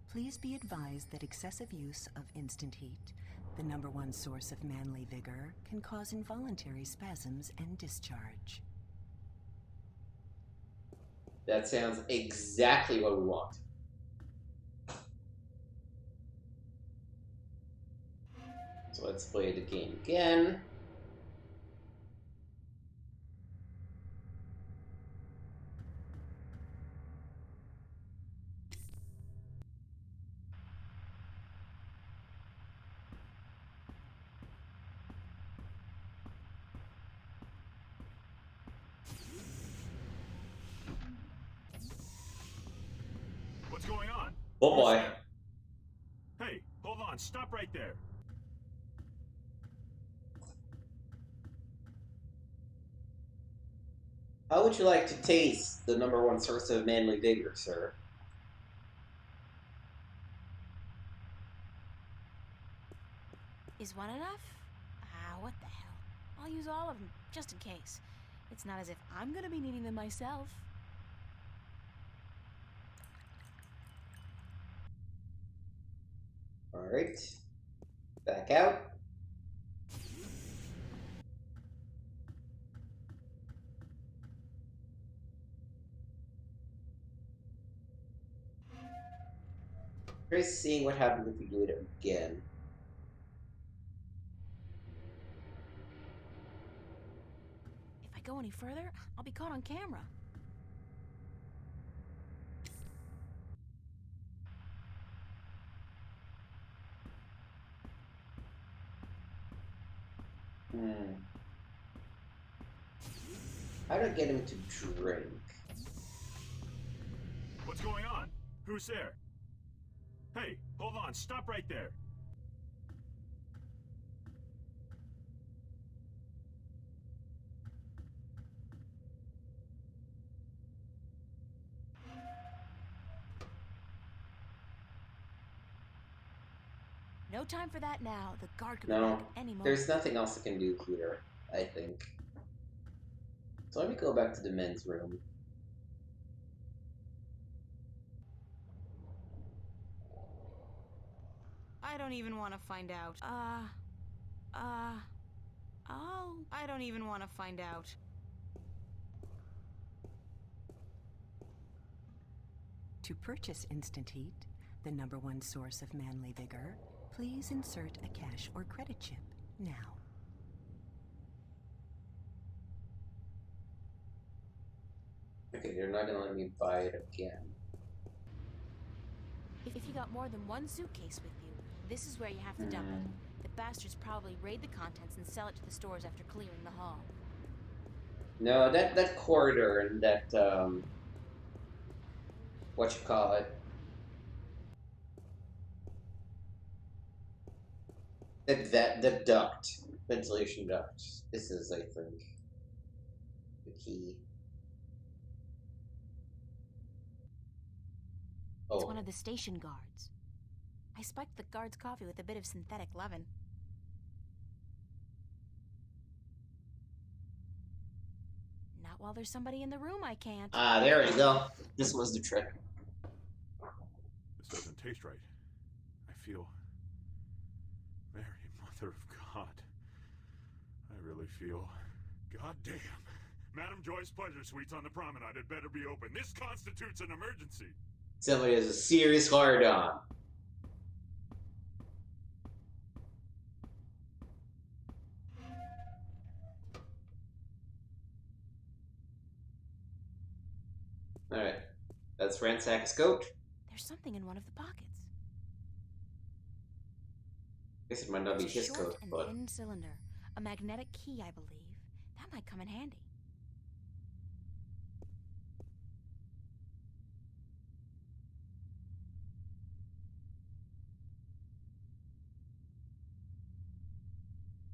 Please be advised that excessive use of Instant Heat, the #1 source of manly vigor, can cause involuntary spasms and discharge. That sounds exactly what we want. So let's play the game again. What's going on? Oh boy. Hey, hold on. Stop right there. How would you like to taste the #1 source of manly vigor, sir? Is one enough? Ah, what the hell. I'll use all of them, just in case. It's not as if I'm gonna be needing them myself. Alright. Back out. Try seeing what happens if we do it again. If I go any further, I'll be caught on camera. How do I get him to drink? What's going on? Who's there? Hey, hold on. Stop right there. No time for that now. The guard could be No, back any moment. there's nothing else I can do here, I think. So let me go back to the men's room. I don't even want to find out. I don't even want to find out. To purchase Instant Heat, the #1 source of manly vigor, please insert a cash or credit chip now. Okay, they're not gonna let me buy it again. If you got more than one suitcase with you, this is where you have to dump it. The bastards probably raid the contents and sell it to the stores after clearing the hall. No, that corridor and that, what you call it? The duct. Ventilation duct. This is, I think, the key. It's Oh. one of the station guards. I spiked the guard's coffee with a bit of synthetic leaven. Not while there's somebody in the room, I can't. Ah, there we go. This was the trick. This doesn't taste right. I feel... Mary, Mother of God. I really feel... Goddamn. Madam Joy's Pleasure Suites on the Promenade had better be open. This constitutes an emergency. Somebody has a serious hard-on. Let's ransack his coat. There's something in one of the pockets. Guess it might not be It's a his short coat, and but thin cylinder. A magnetic key, I believe. That might come in handy.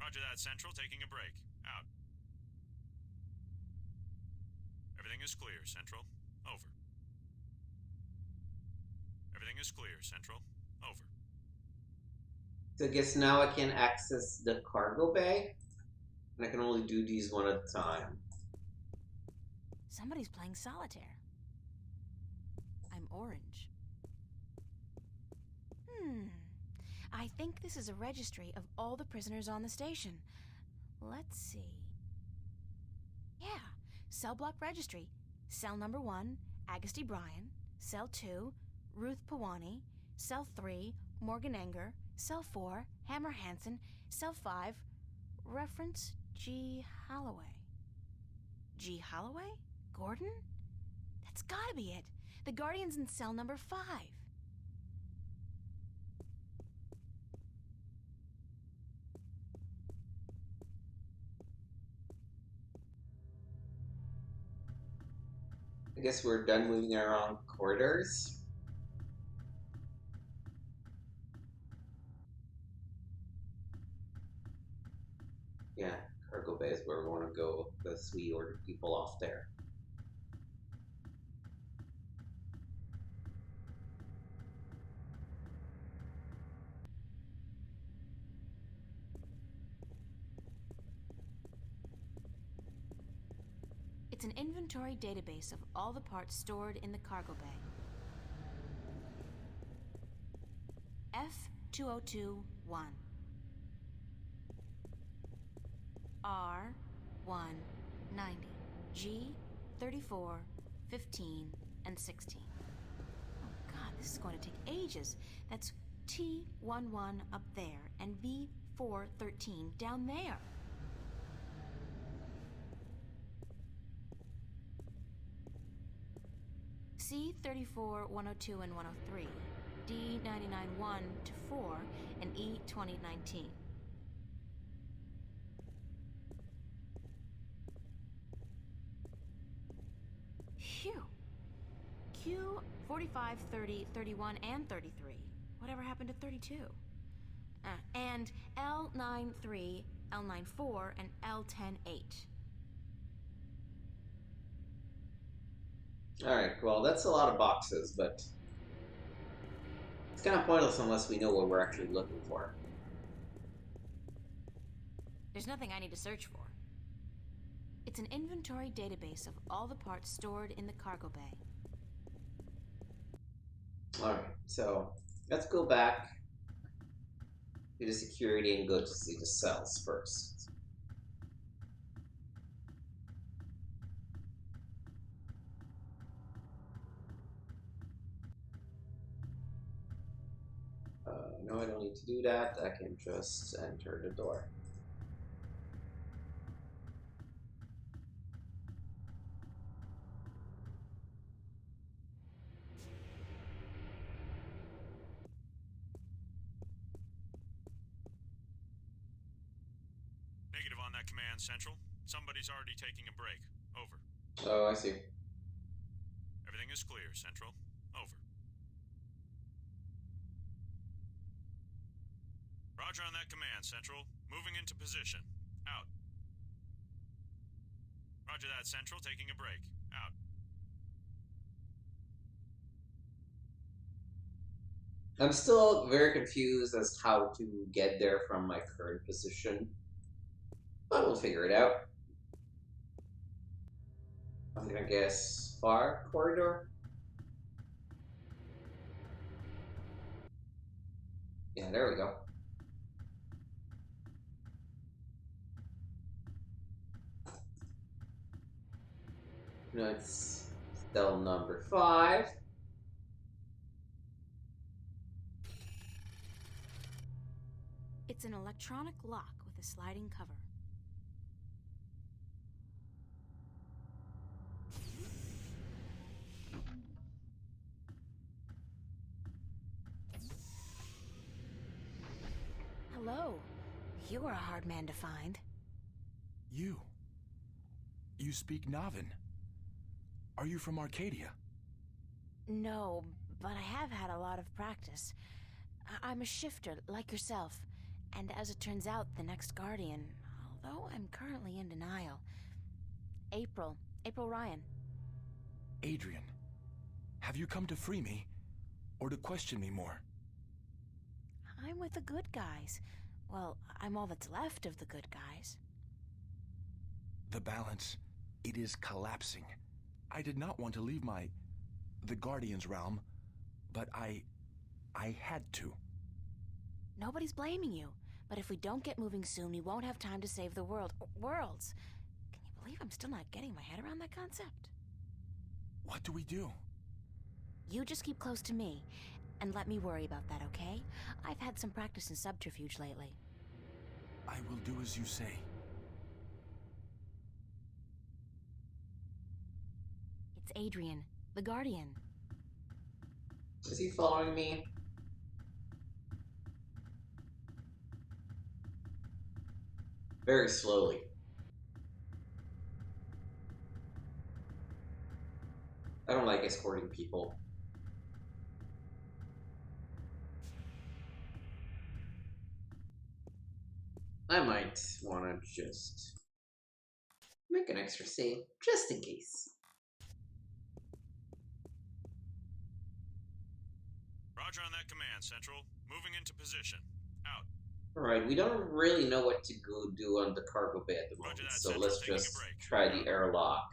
Roger that, Central. Taking a break. Out. Everything is clear, Central. Over. Everything is clear, Central. Over. so I guess now I can access the cargo bay, and I can only do these one at a time. Somebody's playing solitaire. I'm orange. I think this is a registry of all the prisoners on the station. Let's see. Yeah, cell block registry. Cell number 1, Agusty Bryan. Cell 2, Ruth Pawani. Cell 3, Morgan Enger. Cell 4, Hammer Hansen. Cell 5, reference G. Holloway. G. Holloway? Gordon? That's gotta be it. The Guardian's in cell number 5. I guess we're done moving around corridors. Yeah, cargo bay is where we want to go, because we ordered people off there. It's an inventory database of all the parts stored in the cargo bay. F2021. R190. G34, 15, and 16. Oh God, this is going to take ages. That's T11 up there and V413 down there. C34, 102, and 103, D99 1 to 4, and E2019. Phew. Q 45, 30, 31, and 33. Whatever happened to 32? And L93, L94, and L108. Alright, well, that's a lot of boxes, but it's kind of pointless unless we know what we're actually looking for. There's nothing I need to search for. It's an inventory database of all the parts stored in the cargo bay. Alright, so let's go back to the security and go to see the cells first. No, I don't need to do that. I can just enter the door. Negative on that command, Central. Somebody's already taking a break. Over. Oh, I see. Everything is clear, Central. Over. Roger on that command, Central. Moving into position. Out. Roger that, Central. Taking a break. Out. I'm still very confused as to how to get there from my current position, but we'll figure it out. I'm gonna guess far corridor. Yeah, there we go. No, it's cell number 5. It's an electronic lock with a sliding cover. Hello. You were a hard man to find. You speak Navin. Are you from Arcadia? No, but I have had a lot of practice. I'm a shifter, like yourself. And as it turns out, the next Guardian, although I'm currently in denial. April Ryan. Adrian, have you come to free me? Or to question me more? I'm with the good guys. Well, I'm all that's left of the good guys. The balance, it is collapsing. I did not want to leave the Guardian's realm, but I had to. Nobody's blaming you. But if we don't get moving soon, we won't have time to save the world. Worlds. Can you believe I'm still not getting my head around that concept? What do we do? You just keep close to me, and let me worry about that, okay? I've had some practice in subterfuge lately. I will do as you say. It's Adrian, the Guardian. Is he following me? Very slowly. I don't like escorting people. I might want to just make an extra save, just in case. Roger on that command, Central. Moving into position. Out. Alright, we don't really know what to go do on the cargo bay at the moment, Roger that, so Central. let's Taking a just break. try the airlock.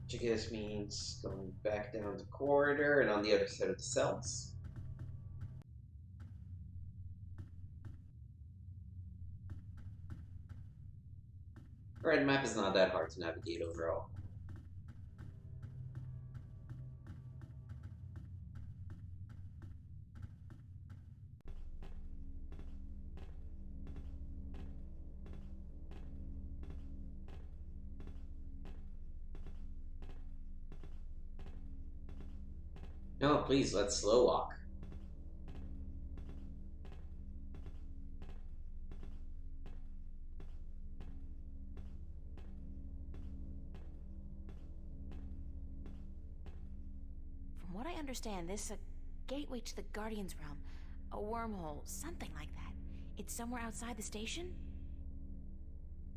Which I guess means going back down the corridor and on the other side of the cells. Alright, the map is not that hard to navigate overall. No, please, let's slow walk. From what I understand, this is a gateway to the Guardian's realm. A wormhole, something like that. It's somewhere outside the station?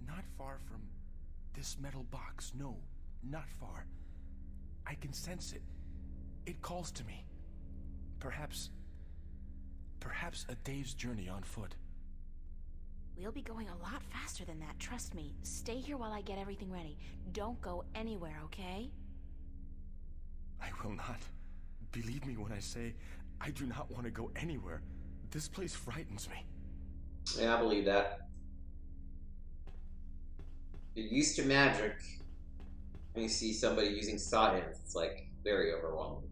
Not far from this metal box. No, not far. I can sense it. It calls to me. Perhaps a day's journey on foot. We'll be going a lot faster than that, trust me. Stay here while I get everything ready. Don't go anywhere, okay? I will not. Believe me when I say I do not want to go anywhere. This place frightens me. Yeah, I believe that. You're used to magic. When you see somebody using science, it's like very overwhelming.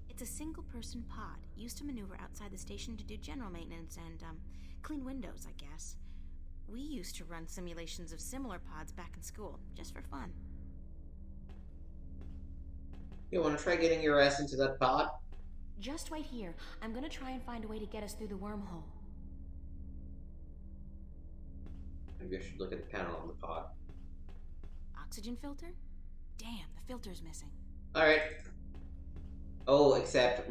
It's a single-person pod, used to maneuver outside the station to do general maintenance and, clean windows, I guess. We used to run simulations of similar pods back in school, just for fun. You want to try getting your ass into that pod? Just wait here. I'm gonna try and find a way to get us through the wormhole. Maybe I should look at the panel on the pod. Oxygen filter? Damn, the filter's missing. Alright. Oh, except...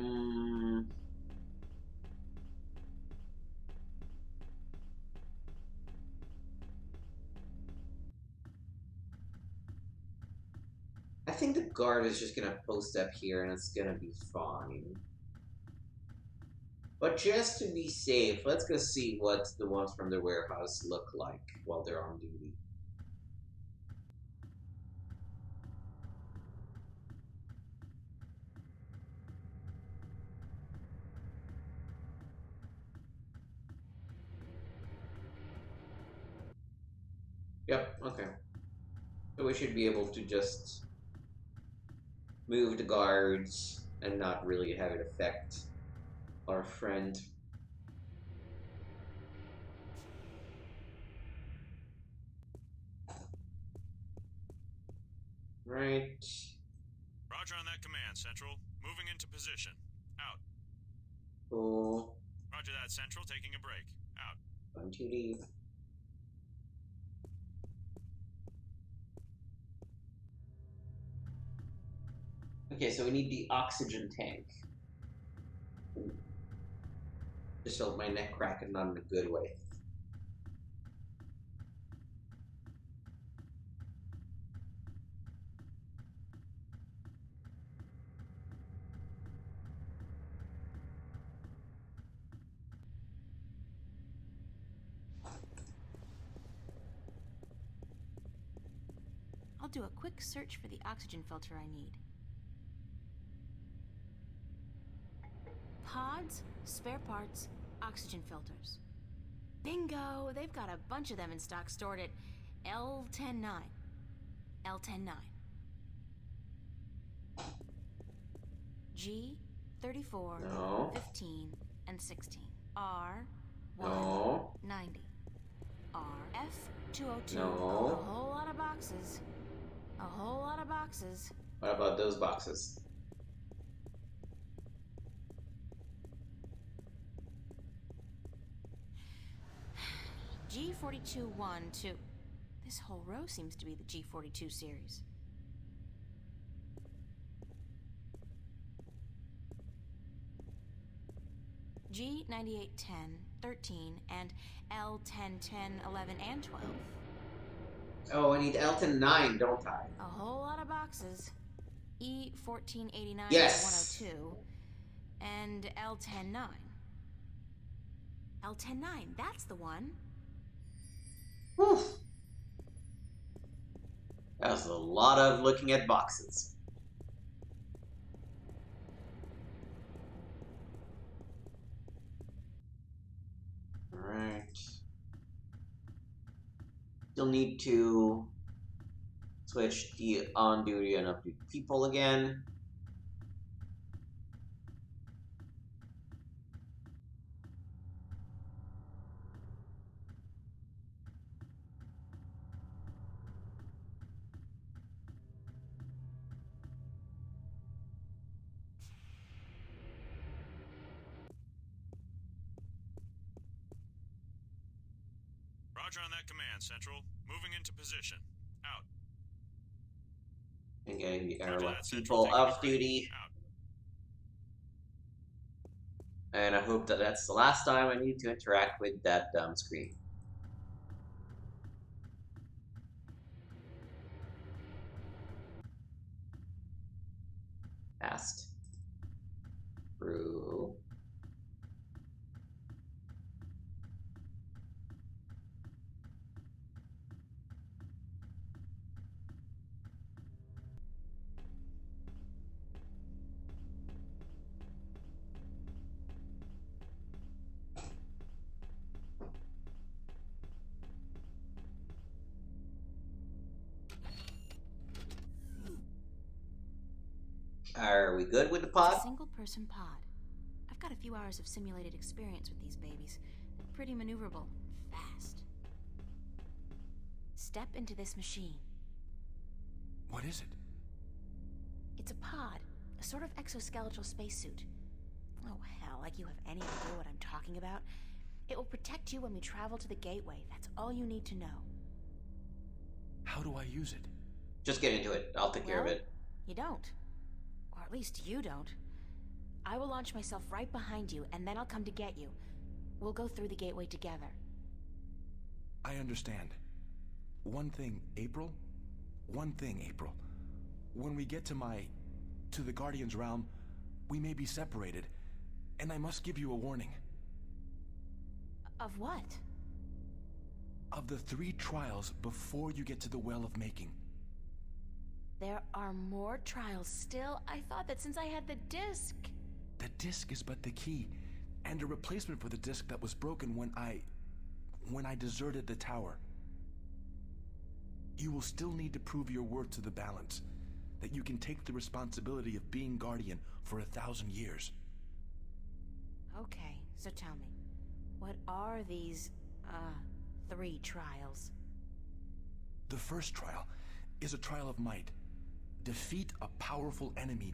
I think the guard is just gonna post up here and it's gonna be fine. But just to be safe, let's go see what the ones from the warehouse look like while they're on duty. Yep, okay. So we should be able to just move the guards and not really have it affect our friend. Right. Roger on that command, Central. Moving into position. Out. Cool. Roger that, Central. Taking a break. Out. 1, 2D. Okay, so we need the oxygen tank. Just felt my neck cracking, not in a good way. I'll do a quick search for the oxygen filter I need. Pods, spare parts, oxygen filters. Bingo! They've got a bunch of them in stock stored at L109. L109. G34, No. 15, and 16. R190. No. RF202. No. A whole lot of boxes. A whole lot of boxes. What about those boxes? G42-1-2. This whole row seems to be the G42 series. G98-10, 13, and L10-10, 11, and 12. Oh, I need L109, don't I? A whole lot of boxes. E1489 Yes. 102 and L109. L109, that's the one. Whew. That was a lot of looking at boxes. Alright. Still need to switch the on-duty and off-duty people again. Roger on that command, Central. Moving into position. Out. And getting the Roger airlock that, Central. people Taking a off break. duty. Out. And I hope that that's the last time I need to interact with that dumb screen. Fast. Through. Are we good with the It's pod? a single-person pod. I've got a few hours of simulated experience with these babies. They're pretty maneuverable, fast. Step into this machine. What is it? It's a pod, a sort of exoskeletal spacesuit. Oh hell, like you have any idea what I'm talking about? It will protect you when we travel to the gateway. That's all you need to know. How do I use it? Just get into it. I'll take care of Well, it. You don't. Or at least you don't. I will launch myself right behind you, and then I'll come to get you. We'll go through the gateway together. I understand. One thing, April. One thing, April. When we get to the Guardian's realm, we may be separated, and I must give you a warning. Of what? Of the 3 trials before you get to the Well of Making. There are more trials still? I thought that since I had the disc. The disc is but the key, and a replacement for the disc that was broken when I deserted the tower. You will still need to prove your worth to the balance, that you can take the responsibility of being Guardian for 1,000 years. Okay, so tell me, what are these, 3 trials? The first trial is a trial of might. Defeat a powerful enemy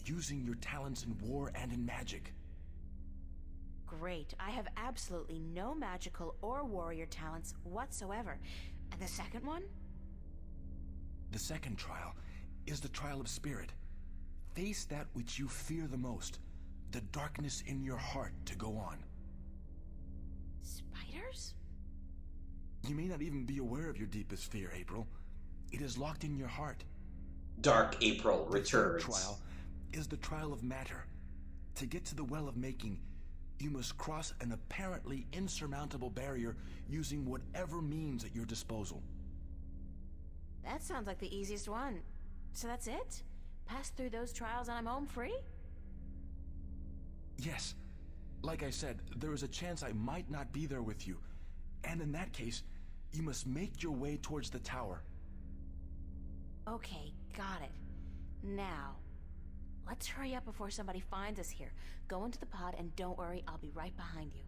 using your talents in war and in magic. Great. I have absolutely no magical or warrior talents whatsoever. And the second one? The second trial is the trial of spirit. Face that which you fear the most, the darkness in your heart to go on. Spiders? You may not even be aware of your deepest fear, April. It is locked in your heart. Dark April The third returns. trial is the trial of matter. To get to the Well of Making, you must cross an apparently insurmountable barrier using whatever means at your disposal. That sounds like the easiest one. So that's it? Pass through those trials and I'm home free? Yes. Like I said, there is a chance I might not be there with you. And in that case, you must make your way towards the tower. Okay, got it. Now, let's hurry up before somebody finds us here. Go into the pod and don't worry, I'll be right behind you.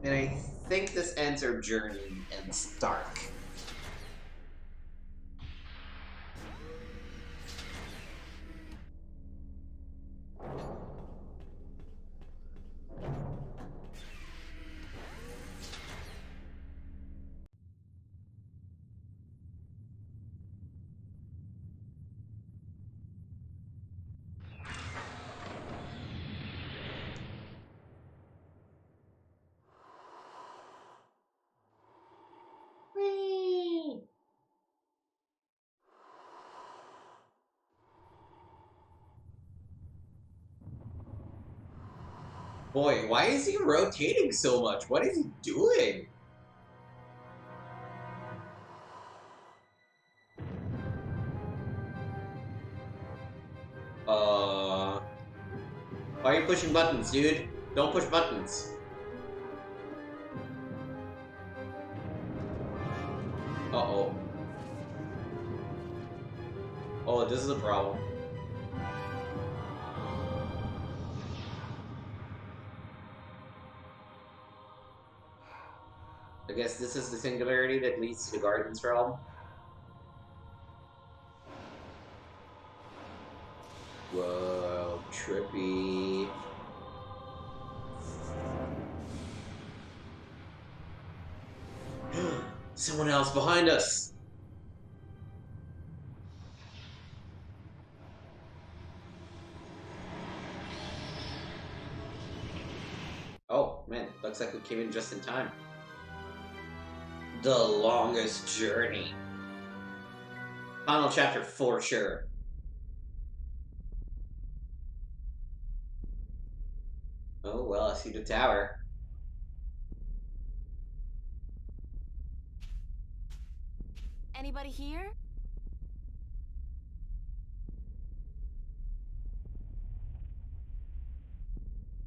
And I think this ends our journey in Stark. Boy, why is he rotating so much? What is he doing? Why are you pushing buttons, dude? Don't push buttons. Uh-oh. Oh, this is a problem. I guess this is the singularity that leads to the Guardian's Realm. Whoa, trippy. Someone else behind us! Oh, man, looks like we came in just in time. The longest journey. Final chapter for sure. Oh, well, I see the tower. Anybody here?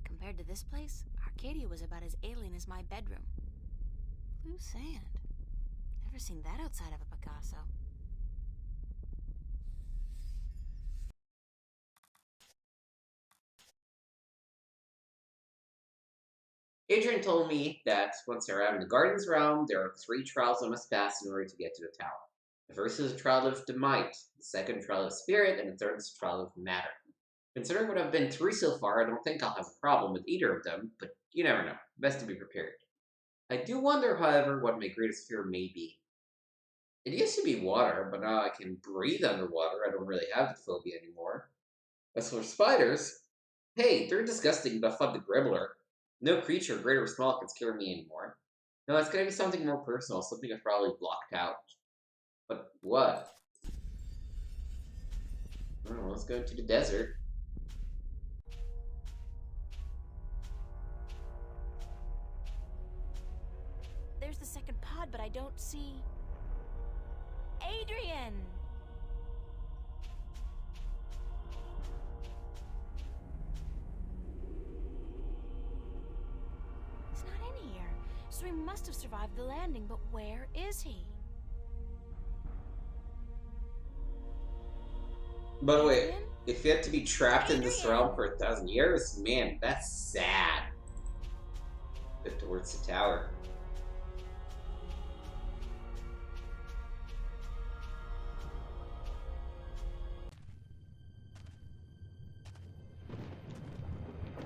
Compared to this place, Arcadia was about as alien as my bedroom. Blue sand. Never seen that outside of a Picasso. Adrian told me that once I arrive in the Guardian's Realm, there are 3 trials I must pass in order to get to the tower. The first is a trial of the might, the second trial of spirit, and the third is a trial of matter. Considering what I've been through so far, I don't think I'll have a problem with either of them, but you never know. Best to be prepared. I do wonder, however, what my greatest fear may be. It used to be water, but now I can breathe underwater. I don't really have the phobia anymore. As for spiders, hey, they're disgusting but fun to gribbler. No creature, great or small, can scare me anymore. No, it's gonna be something more personal, something I've probably blocked out. But what? I don't know, let's go to the desert. There's the second pod, but I don't see... Adrian! He's not in here. So he must have survived the landing, but where is he? By the way, Adrian? if you had to be trapped in this Adrian! realm for 1,000 years, man, that's sad. Get towards the tower.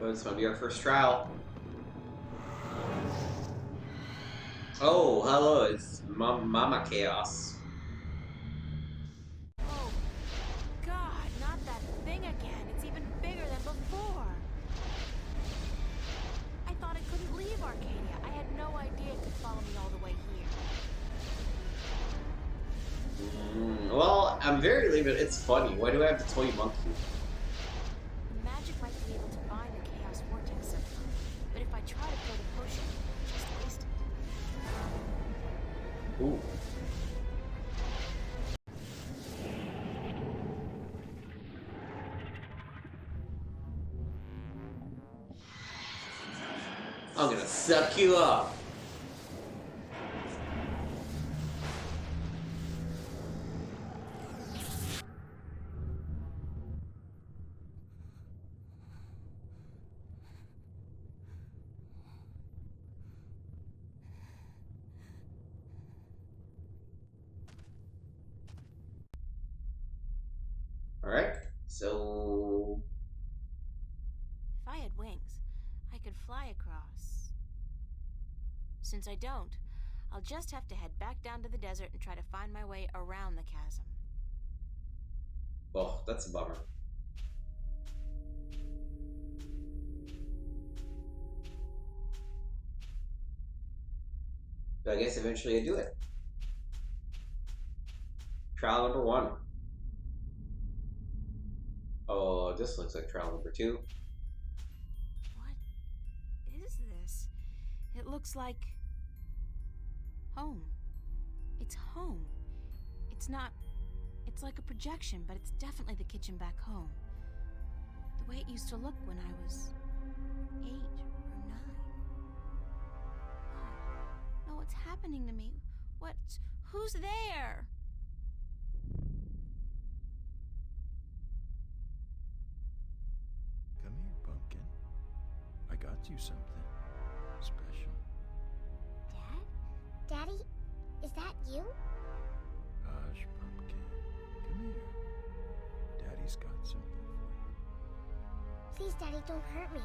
Oh, this might be our first trial. Oh, hello, it's Mama Chaos. Oh, God, not that thing again. It's even bigger than before. I thought it couldn't leave Arcadia. I had no idea it could follow me all the way here. Well, I'm very limited. It's funny. Why do I have the toy monkey? The magic might be able to bind the Chaos Vortex somehow. But if I try to throw the potion, I'll just waste it. Ooh. I'm gonna suck you up. Alright, so... If I had wings, I could fly across. Since I don't, I'll just have to head back down to the desert and try to find my way around the chasm. Oh, that's a bummer. But I guess eventually I do it. Trial number 1. Oh, this looks like trial number 2. What is this? It looks like... home. It's home. It's not... It's like a projection, but it's definitely the kitchen back home. The way it used to look when I was 8 or 9. No, what's happening to me? Who's there? Come here, Pumpkin. I got you something special. Dad? Daddy? Is that you? Hush, Pumpkin. Come here. Daddy's got something for you. Please, Daddy, don't hurt me.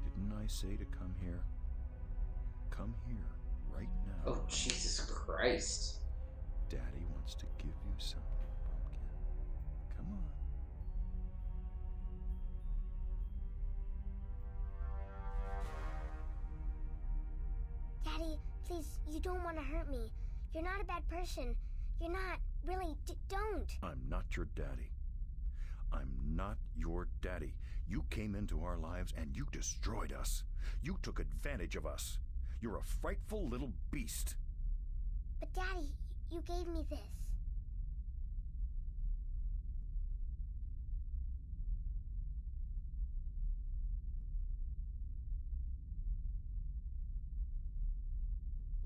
Didn't I say to come here? Come here, right now. Oh, Jesus Christ. Daddy wants to give you something, Pumpkin. Come on. Daddy, please, you don't want to hurt me. You're not a bad person. You're not. Really, don't. I'm not your daddy. I'm not your daddy. You came into our lives and you destroyed us. You took advantage of us. You're a frightful little beast. But Daddy, you gave me this.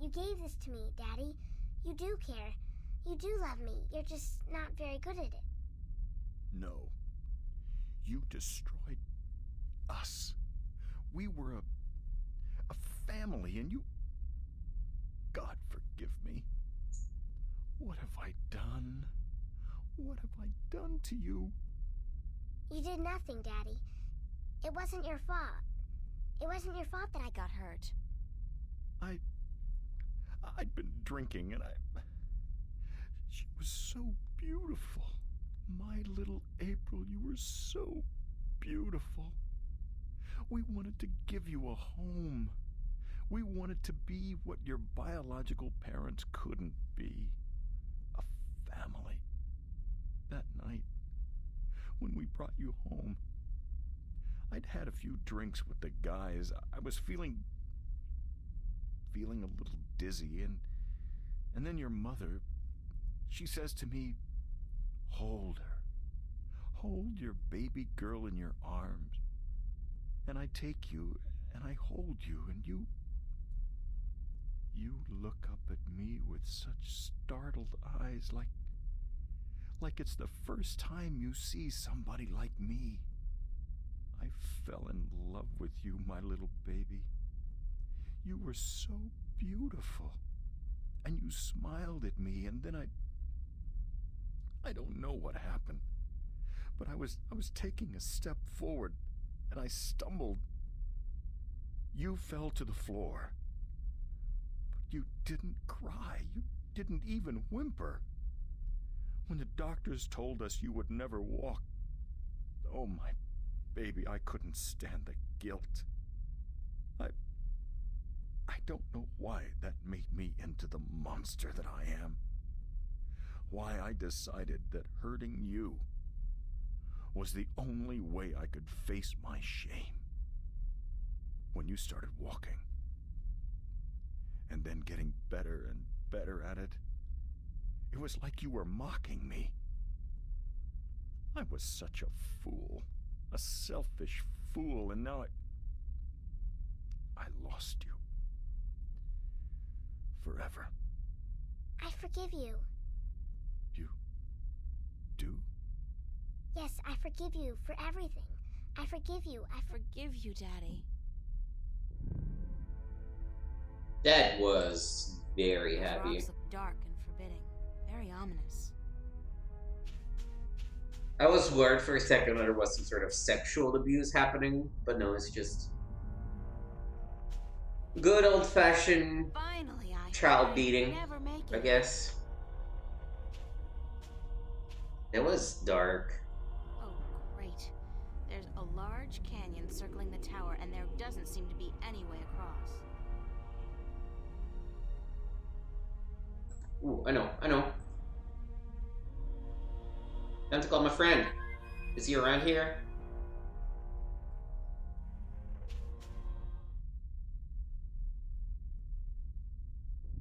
You gave this to me, Daddy. You do care. You do love me. You're just not very good at it. No. You destroyed us. We were a family, and you... God forgive me. What have I done? What have I done to you? You did nothing, Daddy. It wasn't your fault. It wasn't your fault that I got hurt. I'd been drinking, and she was so beautiful. My little April, you were so beautiful. We wanted to give you a home. We wanted to be what your biological parents couldn't be. A family. That night, when we brought you home, I'd had a few drinks with the guys. I was feeling a little dizzy, and then your mother, she says to me, hold her. Hold your baby girl in your arms. And I take you, and I hold you, and you You look up at me with such startled eyes, like it's the first time you see somebody like me. I fell in love with you, my little baby. You were so beautiful. And you smiled at me, and then I don't know what happened. But I was taking a step forward, and I stumbled. You fell to the floor. But you didn't cry. You didn't even whimper. When the doctors told us you would never walk, oh, my baby, I couldn't stand the guilt. I don't know why that made me into the monster that I am. Why I decided that hurting you was the only way I could face my shame. When you started walking, and then getting better and better at it, it was like you were mocking me. I was such a fool, a selfish fool, and now I lost you. Forever. I forgive you. You do? Yes, I forgive you for everything. I forgive you. I Forgive you, Daddy. Dad was very Those happy. rocks look dark and forbidding. Very ominous. I was worried for a second that there was some sort of sexual abuse happening, but no, it's just good old-fashioned Finally, I child beating, never make I it. guess. It was dark. Oh, great. There's a large canyon circling the tower, and there doesn't seem to be any way across. Ooh, I know. Time to call my friend. Is he around here?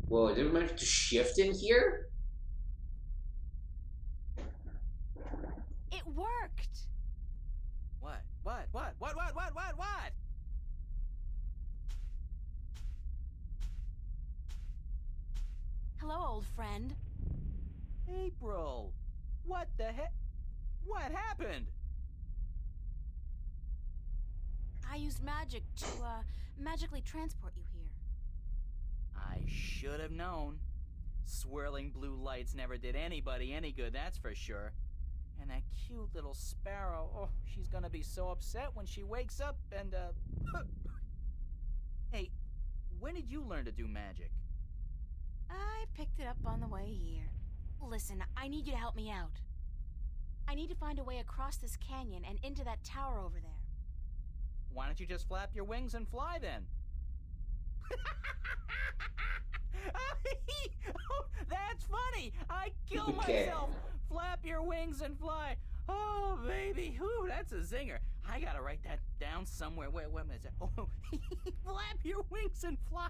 Whoa, did we manage to shift in here? It worked! What? Hello, old friend. April! What the heck? What happened? I used magic to, magically transport you here. I should have known. Swirling blue lights never did anybody any good, that's for sure. And that cute little sparrow, oh, she's gonna be so upset when she wakes up and, Hey, when did you learn to do magic? I picked it up on the way here. Listen, I need you to help me out. I need to find a way across this canyon and into that tower over there. Why don't you just flap your wings and fly then? Oh, that's funny! I kill myself! Flap your wings and fly! Oh, baby! Ooh, that's a zinger. I gotta write that down somewhere. Wait is it? Oh, flap your wings and fly!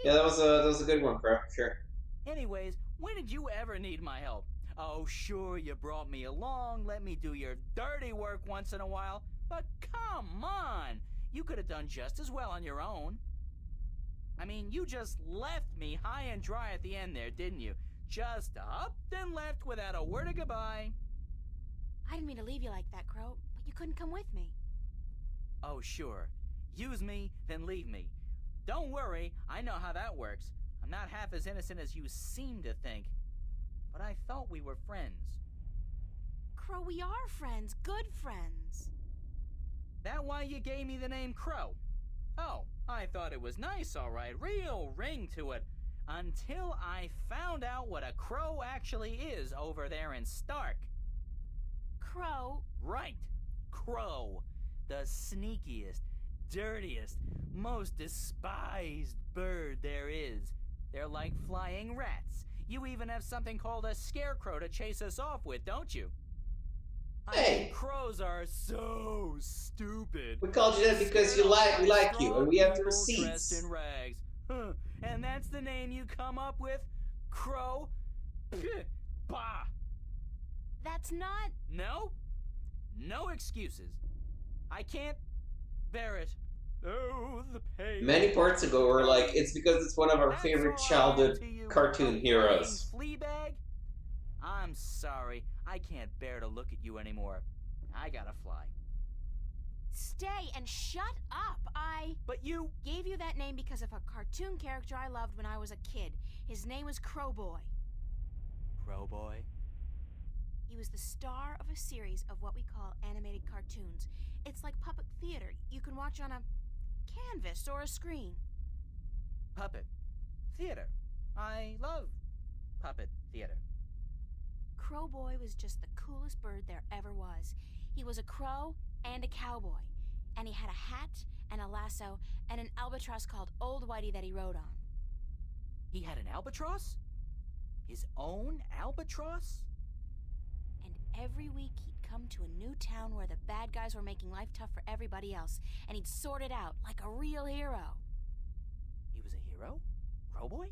Yeah, that was a good one, bro. Sure. Anyways, when did you ever need my help? Oh, sure, you brought me along, let me do your dirty work once in a while, but come on! You could have done just as well on your own. I mean, you just left me high and dry at the end there, didn't you? Just up and left without a word of goodbye. I didn't mean to leave you like that, Crow, but you couldn't come with me. Oh, sure. Use me, then leave me. Don't worry, I know how that works. I'm not half as innocent as you seem to think. But I thought we were friends. Crow, we are friends. Good friends. That why you gave me the name Crow? Oh, I thought it was nice, all right. Real ring to it. Until I found out what a crow actually is over there in Stark. Crow? Right. Crow. The sneakiest, dirtiest, most despised bird there is. They're like flying rats. You even have something called a scarecrow to chase us off with, don't you? I mean, crows are so stupid. We called you that because we like you, and we have the Dressed receipts. in rags. Huh. And that's the name you come up with? Crow? Bah! That's not... No? No excuses. I can't bear it. Oh, the pain. Many parts ago, we're like, it's because it's one of our favorite childhood cartoon heroes. Fleabag? I'm sorry. I can't bear to look at you anymore. I gotta fly. Stay and shut up. But you gave you that name because of a cartoon character I loved when I was a kid. His name was Crowboy. Crowboy? He was the star of a series of what we call animated cartoons. It's like puppet theater. You can watch on a canvas or a screen. Puppet theater. I love puppet theater. Crowboy was just the coolest bird there ever was. He was a crow and a cowboy. And he had a hat and a lasso and an albatross called Old Whitey that he rode on. He had an albatross? His own albatross? And every week he'd come to a new town where the bad guys were making life tough for everybody else, and he'd sort it out like a real hero. He was a hero? Crowboy?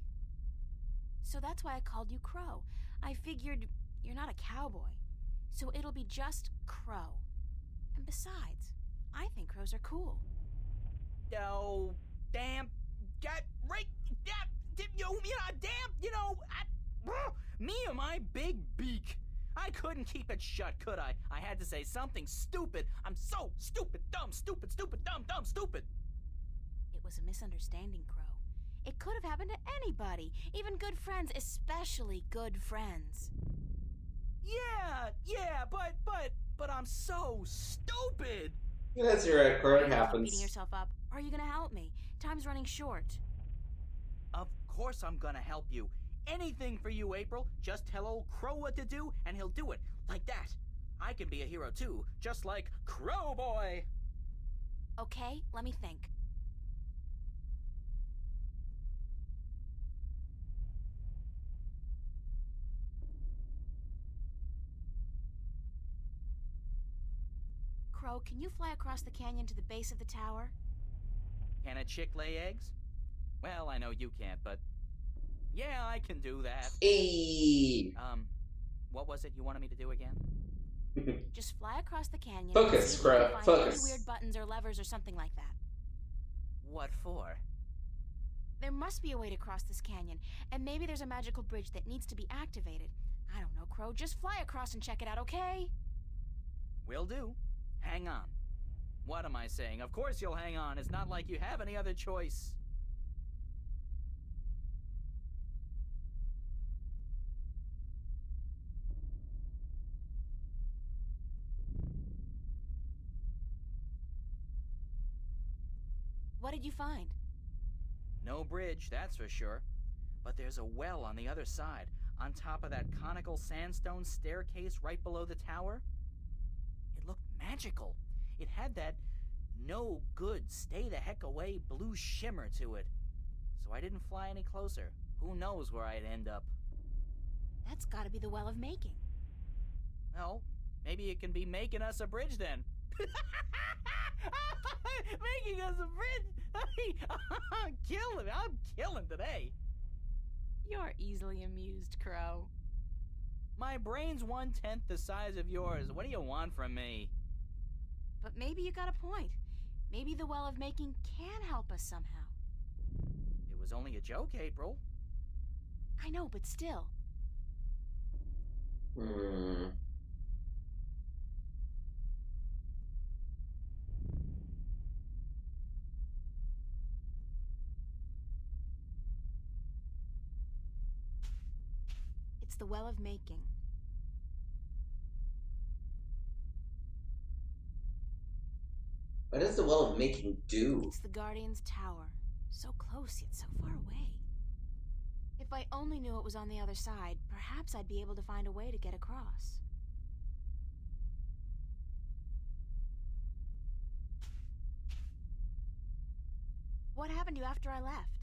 So that's why I called you Crow. I figured you're not a cowboy, so it'll be just Crow. And besides, I think crows are cool. Oh, damn. Got right. Me and my big beak. I couldn't keep it shut, could I? I had to say something stupid. I'm so stupid, dumb, stupid, stupid, dumb, dumb, stupid. It was a misunderstanding, Crow. It could have happened to anybody, even good friends, especially good friends. Yeah, but I'm so stupid. That's right, Crow. It Keep happens. beating yourself up, or are you gonna help me? Time's running short. Of course I'm gonna help you. Anything for you, April. Just tell old Crow what to do, and he'll do it. Like that. I can be a hero too, just like Crowboy. Okay, let me think. Crow, can you fly across the canyon to the base of the tower? Can a chick lay eggs? Well, I know you can't, but yeah, I can do that. Hey. What was it you wanted me to do again? Just fly across the canyon. Focus, and see if you can Crow, find focus. any weird buttons or levers or something like that. What for? There must be a way to cross this canyon, and maybe there's a magical bridge that needs to be activated. I don't know, Crow. Just fly across and check it out, okay? Will do. Hang on. What am I saying? Of course you'll hang on. It's not like you have any other choice. What did you find? No bridge, that's for sure. But there's a well on the other side, on top of that conical sandstone staircase right below the tower. It looked magical. It had that no good, stay the heck away blue shimmer to it. So I didn't fly any closer. Who knows where I'd end up? That's gotta be the Well of Making. Well, maybe it can be making us a bridge then. Making us a bridge! I'm killing today. You're easily amused, Crow. My brain's 1/10 the size of yours. What do you want from me? But maybe you got a point. Maybe the Well of Making can help us somehow. It was only a joke, April. I know, but still. It's the Well of Making. What does the Well of Making do? It's the Guardian's Tower. So close, yet so far away. If I only knew it was on the other side, perhaps I'd be able to find a way to get across. What happened to you after I left?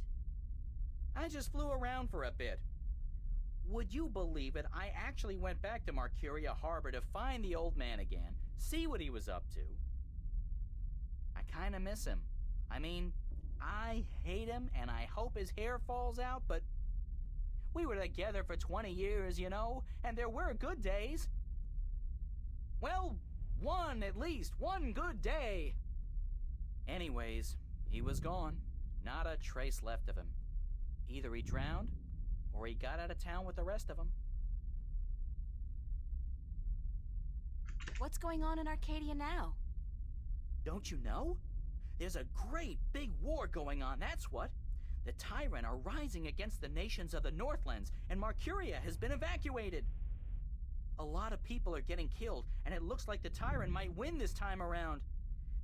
I just flew around for a bit. Would you believe it? I actually went back to Mercuria Harbor to find the old man again, see what he was up to. I kinda miss him. I mean, I hate him and I hope his hair falls out, but we were together for 20 years, you know, and there were good days. Well, at least one good day. Anyways, He was gone. Not a trace left of him. Either he drowned, or he got out of town with the rest of them. What's going on in Arcadia now? Don't you know? There's a great big war going on, that's what. The Tyrant are rising against the nations of the Northlands, and Marcuria has been evacuated. A lot of people are getting killed, and it looks like the Tyrant might win this time around.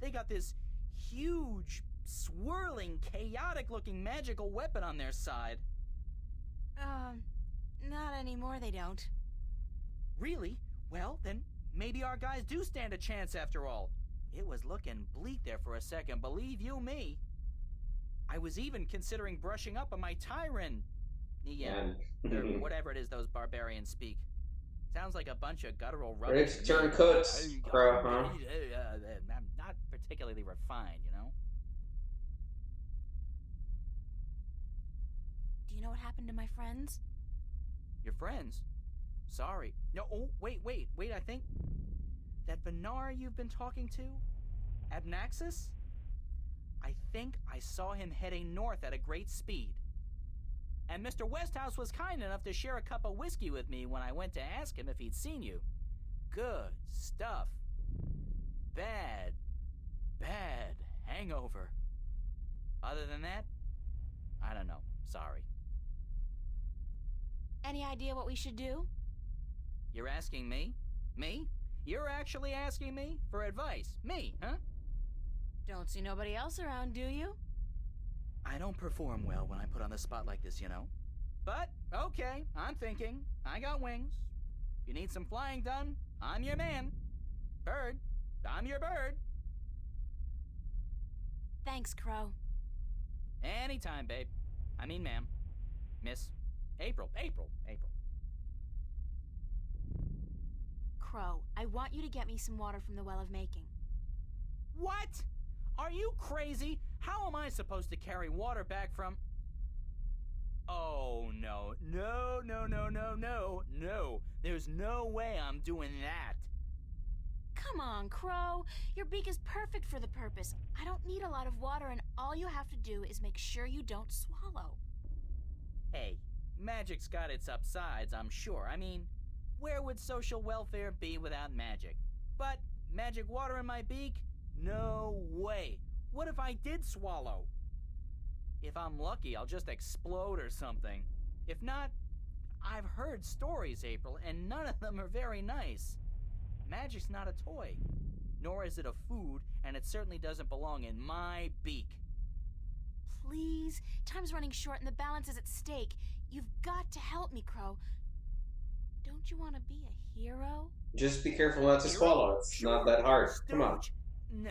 They got this huge, swirling, chaotic-looking magical weapon on their side. Not anymore, they don't. Really? Well, then maybe our guys do stand a chance after all. It was looking bleak there for a second, believe you me. I was even considering brushing up on my Tyrant. Yeah, or whatever it is those barbarians speak. Sounds like a bunch of guttural rubbish. Ready to turn coats, Crow, huh? Not particularly refined, you know? Do you know what happened to my friends? Your friends? Sorry. No, oh, wait, I think... That Venar you've been talking to? Abnaxis? I think I saw him heading north at a great speed. And Mr. Westhouse was kind enough to share a cup of whiskey with me when I went to ask him if he'd seen you. Good stuff. Bad hangover. Other than that, I don't know. Sorry. Any idea what we should do? You're asking me? Me? You're actually asking me for advice? Me, huh? Don't see nobody else around, do you? I don't perform well when I'm put on the spot like this, you know. But, okay, I'm thinking. I got wings. If you need some flying done, I'm your man. Bird, I'm your bird. Thanks, Crow. Anytime, babe. I mean, ma'am. Miss. April. Crow, I want you to get me some water from the Well of Making. What? Are you crazy? How am I supposed to carry water back from... Oh, no. No. There's no way I'm doing that. Come on, Crow. Your beak is perfect for the purpose. I don't need a lot of water, and all you have to do is make sure you don't swallow. Hey, magic's got its upsides, I'm sure. I mean, where would social welfare be without magic? But magic water in my beak? No way. What if I did swallow? If I'm lucky, I'll just explode or something. If not, I've heard stories, April, and none of them are very nice. Magic's not a toy, nor is it a food, and it certainly doesn't belong in my beak. Please, time's running short and the balance is at stake. You've got to help me, Crow. Don't you want to be a hero? Just be careful not to swallow. It's not that hard. Come on. No.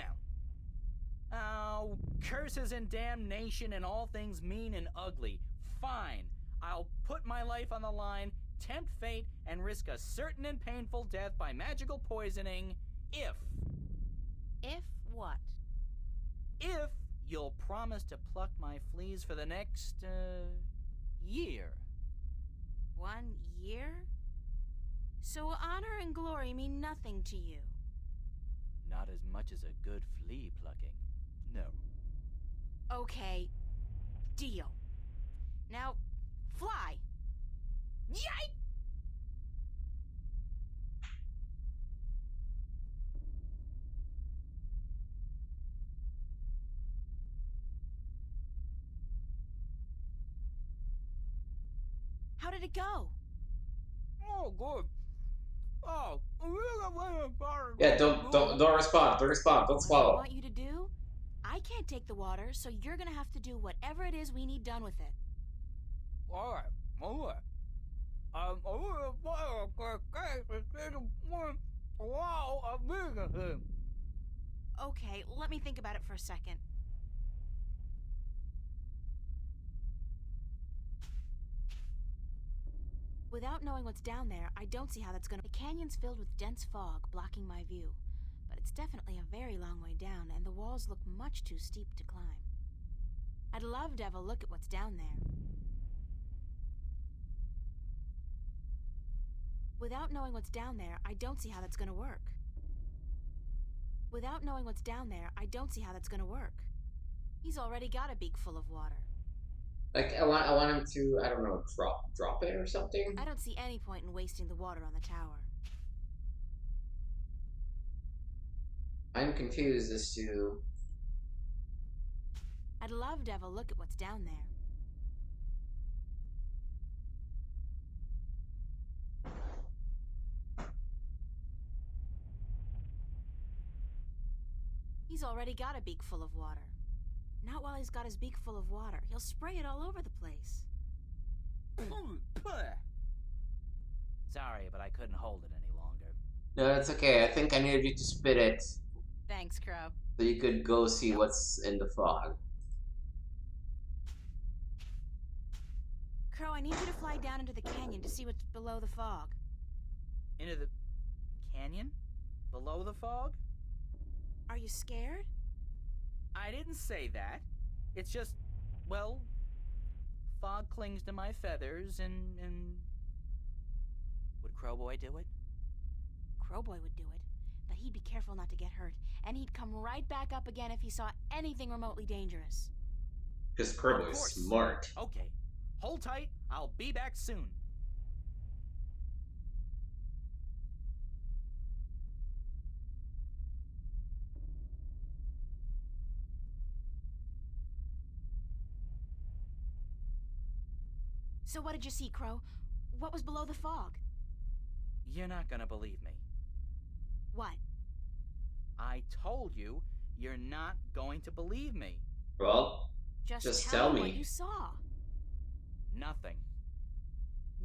Oh, curses and damnation and all things mean and ugly. Fine. I'll put my life on the line, tempt fate, and risk a certain and painful death by magical poisoning if... If what? If you'll promise to pluck my fleas for the next, year. 1 year? So honor and glory mean nothing to you? Not as much as a good flea plucking. No. Okay. Deal. Now, fly. Yike! How did it go? Oh, good. Oh, Yeah, don't respond. Don't respond. Don't What I swallow. want you to do? I can't take the water, so you're gonna have to do whatever it is we need done with it. All right. Okay, let me think about it for a second. Without knowing what's down there, I don't see how that's gonna... The canyon's filled with dense fog, blocking my view. But it's definitely a very long way down, and the walls look much too steep to climb. I'd love to have a look at what's down there. Without knowing what's down there, I don't see how that's gonna work. Without knowing what's down there, I don't see how that's gonna work. He's already got a beak full of water. Like, I want him to, I don't know, drop it or something? I don't see any point in wasting the water on the tower. I'm confused as to... I'd love to have a look at what's down there. He's already got a beak full of water. Not while he's got his beak full of water. He'll spray it all over the place. Sorry, but I couldn't hold it any longer. No, that's okay. I think I needed you to spit it Thanks, Crow. so you could go see what's in the fog. Crow, I need you to fly down into the canyon to see what's below the fog. Into the canyon? Below the fog? Are you scared? I didn't say that. It's just, well, fog clings to my feathers and... Would Crowboy do it? Crowboy would do it, but he'd be careful not to get hurt, and he'd come right back up again if he saw anything remotely dangerous. Because Crowboy's smart. Okay. Hold tight. I'll be back soon. So what did you see, Crow? What was below the fog? You're not gonna believe me. What? I told you, you're not going to believe me. Well, just tell me what you saw. Nothing.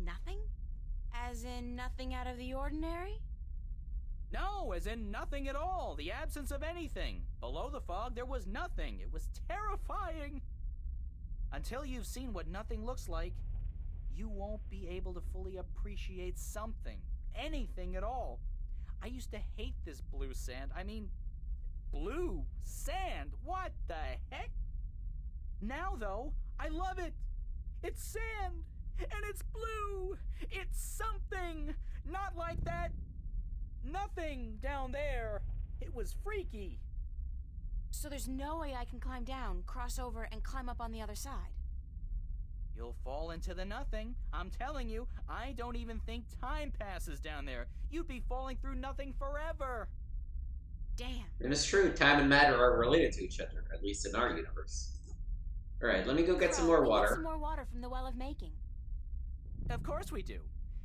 Nothing? As in nothing out of the ordinary? No, as in nothing at all. The absence of anything. Below the fog, there was nothing. It was terrifying. Until you've seen what nothing looks like, you won't be able to fully appreciate something. Anything at all. I used to hate this blue sand. I mean, blue sand? What the heck? Now, though, I love it. It's sand, and it's blue. It's something. Not like that nothing down there. It was freaky. So there's no way I can climb down, cross over, and climb up on the other side? You'll fall into the nothing. I'm telling you, I don't even think time passes down there. You'd be falling through nothing forever. Damn. And it's true, time and matter are related to each other, at least in our universe. Alright, let me go get some more water. Get some more water from the Well of Making. Of course we do.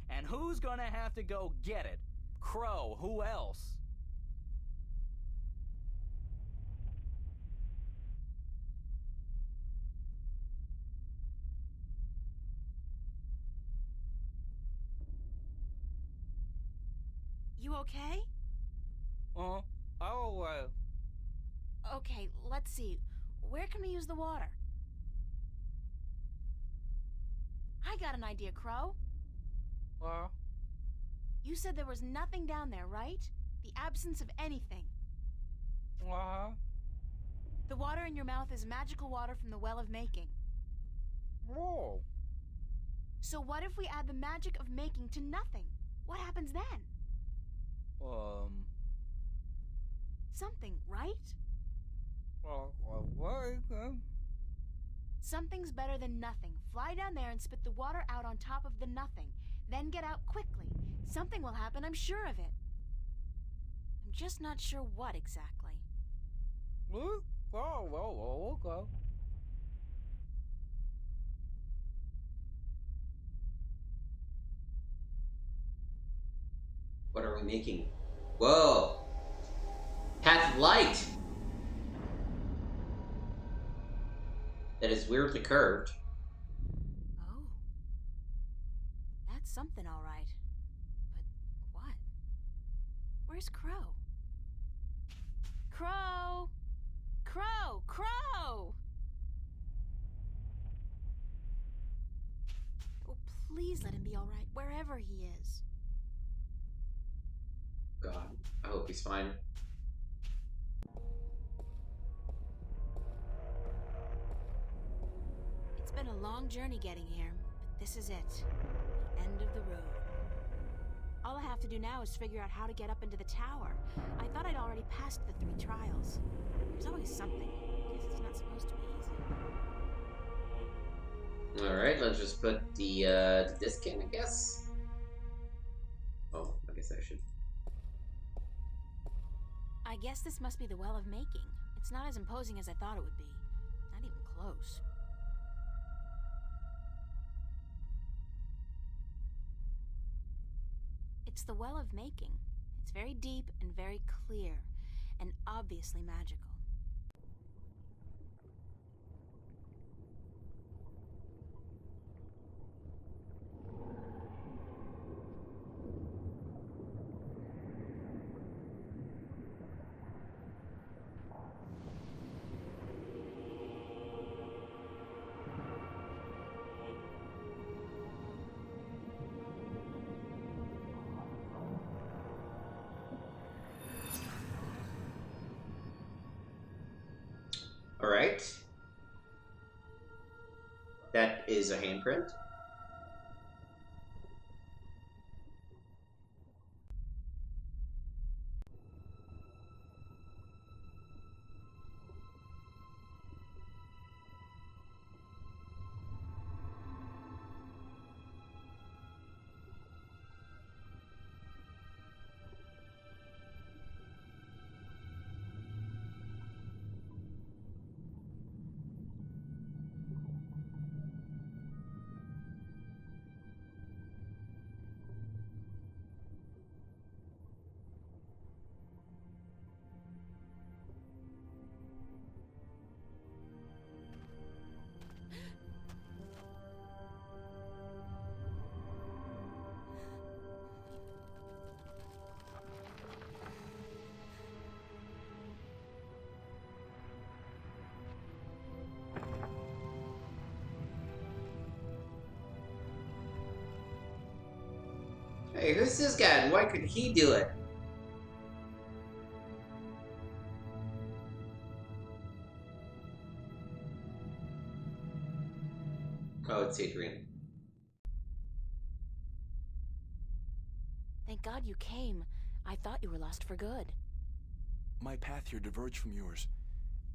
And who's gonna have to go get it? Crow, who else? You okay? Okay, let's see. Where can we use the water? I got an idea, Crow. You said there was nothing down there, right? The absence of anything. The water in your mouth is magical water from the Well of Making. Whoa. So what if we add the magic of making to nothing? What happens then? Something, right? Something's better than nothing. Fly down there and spit the water out on top of the nothing. Then get out quickly. Something will happen, I'm sure of it. I'm just not sure what exactly. Okay. What are we making? Whoa! Path of light! That is weirdly curved. Oh. That's something, all right. But what? Where's Crow? Crow! Crow! Crow! Oh, please let him be all right, wherever he is. God, I hope he's fine. It's been a long journey getting here, but this is it. The end of the road. All I have to do now is figure out how to get up into the tower. I thought I'd already passed the 3 trials. There's always something. Guess it's not supposed to be. I'll just put the disc in, I guess. Oh, I guess I should. I guess this must be the Well of Making. It's not as imposing as I thought it would be. Not even close. It's the Well of Making. It's very deep and very clear, and obviously magical. Alright. That is a handprint. Hey, who's this guy and why could he do it? Oh, it's Adrian. Thank God you came. I thought you were lost for good. My path here diverged from yours.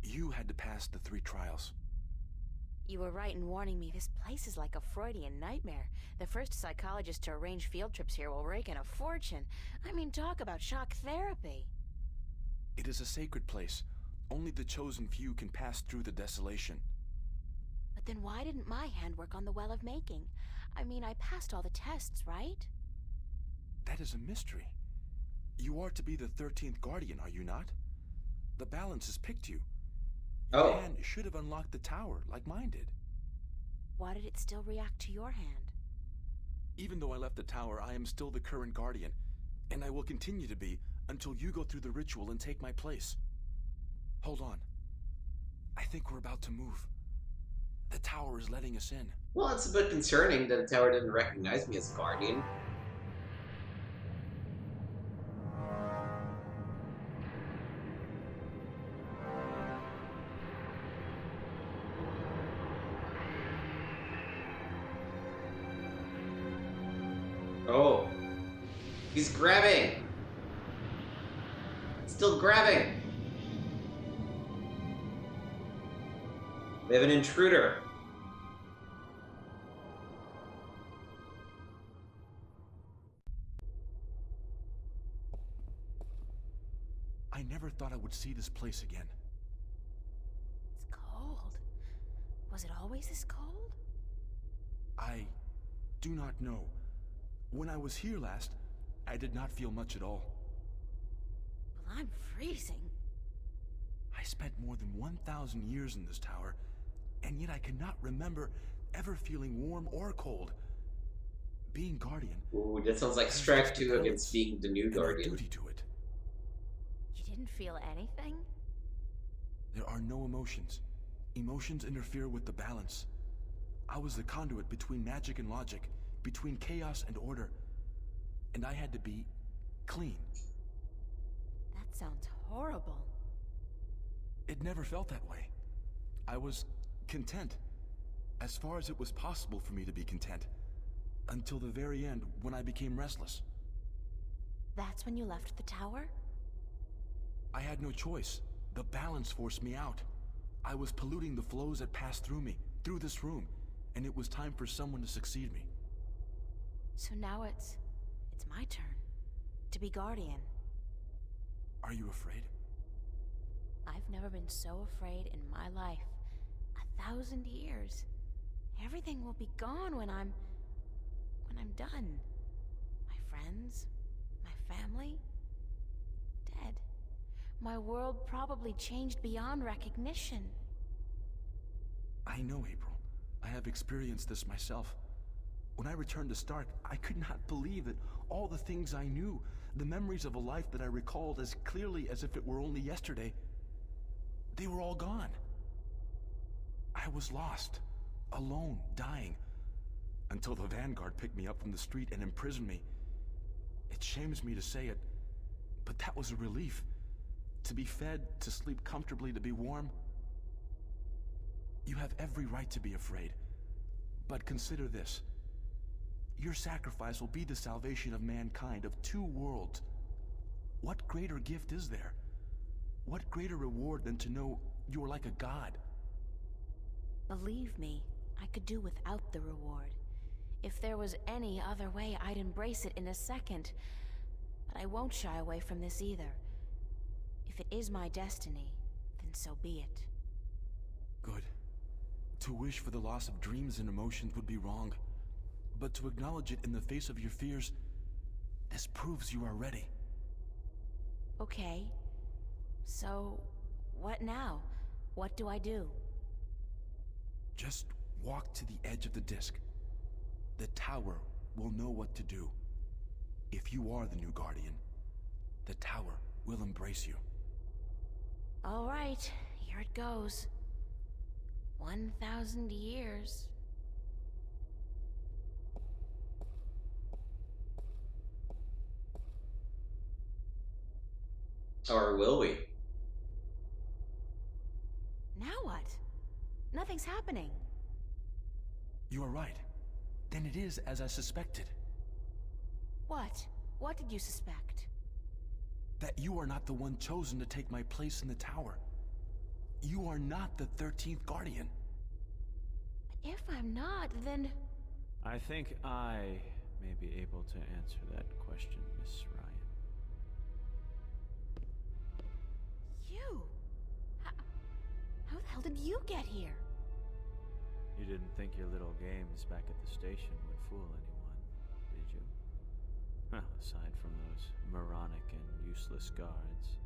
You had to pass the 3 trials. You were right in warning me. This place is like a Freudian nightmare. The first psychologist to arrange field trips here will rake in a fortune. I mean, talk about shock therapy. It is a sacred place. Only the chosen few can pass through the desolation. But then why didn't my hand work on the Well of Making? I mean, I passed all the tests, right? That is a mystery. You are to be the 13th Guardian, are you not? The balance has picked you. Your hand should have unlocked the tower, like mine did. Why did it still react to your hand? Even though I left the tower, I am still the current Guardian, and I will continue to be until you go through the ritual and take my place. Hold on. I think we're about to move. The tower is letting us in. Well, it's a bit concerning that the tower didn't recognize me as a Guardian. Oh. He's grabbing! Still grabbing! We have an intruder. I never thought I would see this place again. It's cold. Was it always this cold? I do not know. When I was here last, I did not feel much at all. Well, I'm freezing. I spent more than 1,000 years in this tower, and yet I cannot remember ever feeling warm or cold. Being Guardian... Ooh, that sounds like Strike 2 against being the new Guardian. Duty to it. You didn't feel anything? There are no emotions. Emotions interfere with the balance. I was the conduit between magic and logic, between chaos and order, and I had to be clean. That sounds horrible. It never felt that way. I was content, as far as it was possible for me to be content, until the very end when I became restless. That's when you left the tower? I had no choice. The balance forced me out. I was polluting the flows that passed through me, through this room, and it was time for someone to succeed me. So now it's my turn to be guardian. Are you afraid? I've never been so afraid in my life. 1,000 years. Everything will be gone when I'm done. My friends, my family, dead. My world probably changed beyond recognition. I know, April. I have experienced this myself. When I returned to Stark, I could not believe that all the things I knew, the memories of a life that I recalled as clearly as if it were only yesterday, they were all gone. I was lost, alone, dying, until the Vanguard picked me up from the street and imprisoned me. It shames me to say it, but that was a relief. To be fed, to sleep comfortably, to be warm. You have every right to be afraid, but consider this. Your sacrifice will be the salvation of mankind, of 2 worlds. What greater gift is there? What greater reward than to know you are like a god? Believe me, I could do without the reward. If there was any other way, I'd embrace it in a second. But I won't shy away from this either. If it is my destiny, then so be it. Good. To wish for the loss of dreams and emotions would be wrong. But to acknowledge it in the face of your fears, this proves you are ready. Okay. So, what now? What do I do? Just walk to the edge of the disc. The tower will know what to do. If you are the new Guardian, the tower will embrace you. All right, here it goes. 1,000 years. Or will we? Now what? Nothing's happening. You are right. Then it is as I suspected. What? What did you suspect? That you are not the one chosen to take my place in the tower. You are not the 13th Guardian. If I'm not, then... I think I may be able to answer that question, Miss Ryan. You? How the hell did you get here? You didn't think your little games back at the station would fool anyone, did you? Well, aside from those moronic and useless guards.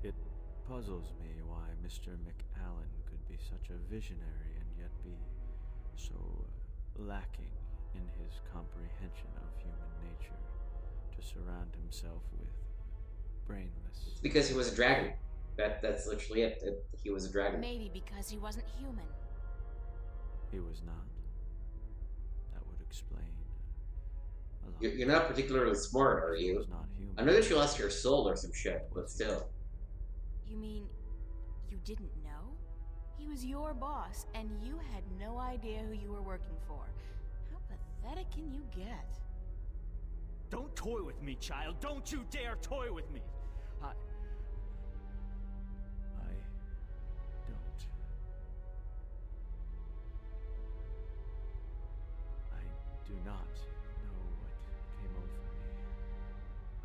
It puzzles me why Mr. McAllen could be such a visionary and yet be so lacking in his comprehension of human nature to surround himself with brainless... It's because he was a dragon. That's literally it. He was a dragon. Maybe because he wasn't human. He was not. That would explain a lot. You're not particularly smart, are He you? was not human. I know that you lost your soul or some shit, but still. You mean you didn't know? He was your boss, and you had no idea who you were working for. How pathetic can you get? Don't toy with me, child! Don't you dare toy with me! I don't. I do not know what came over me.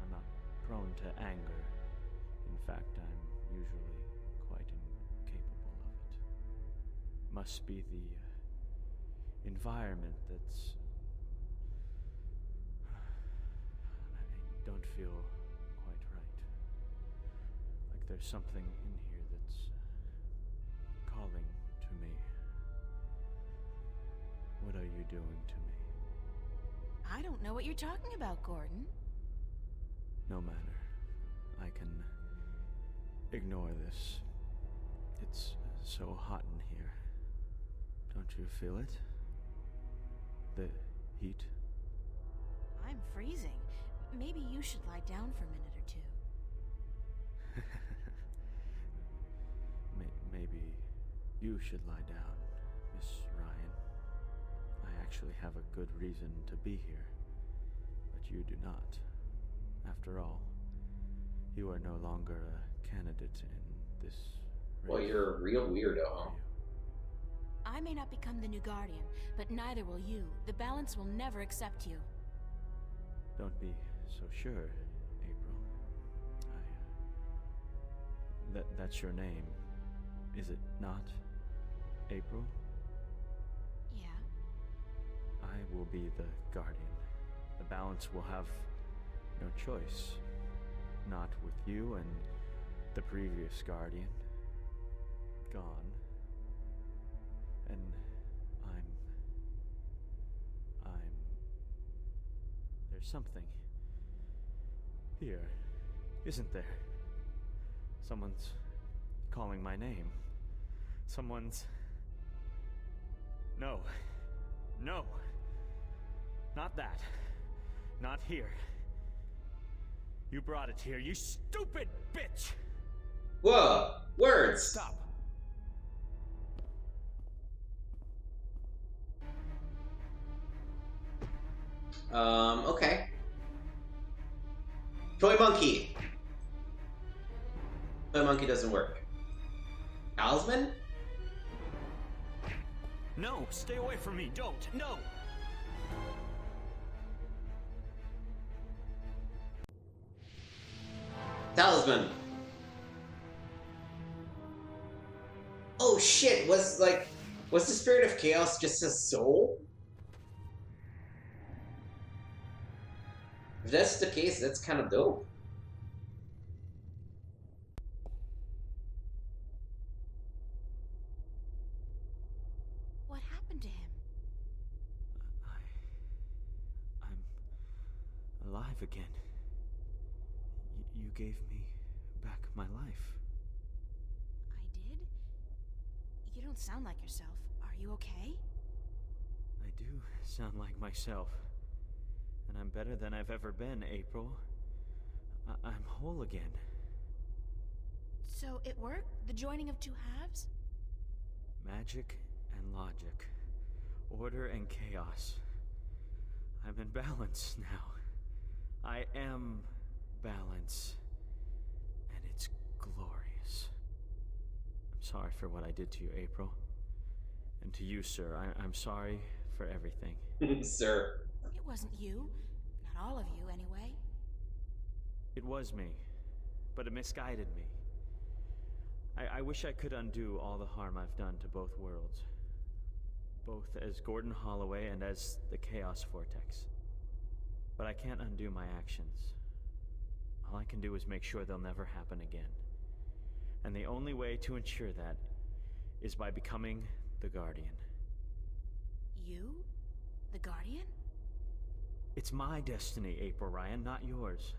I'm not prone to anger. In fact, I'm usually quite incapable of it. Must be the environment that's... I don't feel quite right. Like there's something in here that's calling to me. What are you doing to me? I don't know what you're talking about, Gordon. No matter. I can ignore this. It's so hot in here. Don't you feel it? The heat? I'm freezing. Maybe you should lie down for a minute or two. Maybe you should lie down, Miss Ryan. I actually have a good reason to be here, but you do not. After all, you are no longer a candidate in this race. Well, you're a real weirdo, huh? I I may not become the new Guardian, but neither will you. The Balance will never accept you. Don't be so sure, April. That's your name, is it not, April? Yeah. I will be the Guardian. The Balance will have no choice. Not with you and the previous Guardian gone. And there's something here, isn't there? Someone's calling my name. Someone's... No. No. Not that. Not here. You brought it here, you stupid bitch! Whoa! Words! Stop. Okay. Toy monkey. Toy monkey doesn't work. Talisman? No, stay away from me, don't, no! Talisman. Oh shit, was the Spirit of Chaos just a soul? If that's the case, that's kind of dope. What happened to him? I'm alive again. You gave me back my life. I did? You don't sound like yourself. Are you okay? I do sound like myself. And I'm better than I've ever been, April. I'm whole again. So it worked? The joining of two halves? Magic and logic. Order and chaos. I'm in balance now. I am balance. And it's glorious. I'm sorry for what I did to you, April. And to you, sir. I'm sorry for everything. Sir. It wasn't you. Not all of you, anyway. It was me, but it misguided me. I wish I could undo all the harm I've done to both worlds. Both as Gordon Holloway and as the Chaos Vortex. But I can't undo my actions. All I can do is make sure they'll never happen again. And the only way to ensure that is by becoming the Guardian. You? The Guardian? It's my destiny, April Ryan, not yours.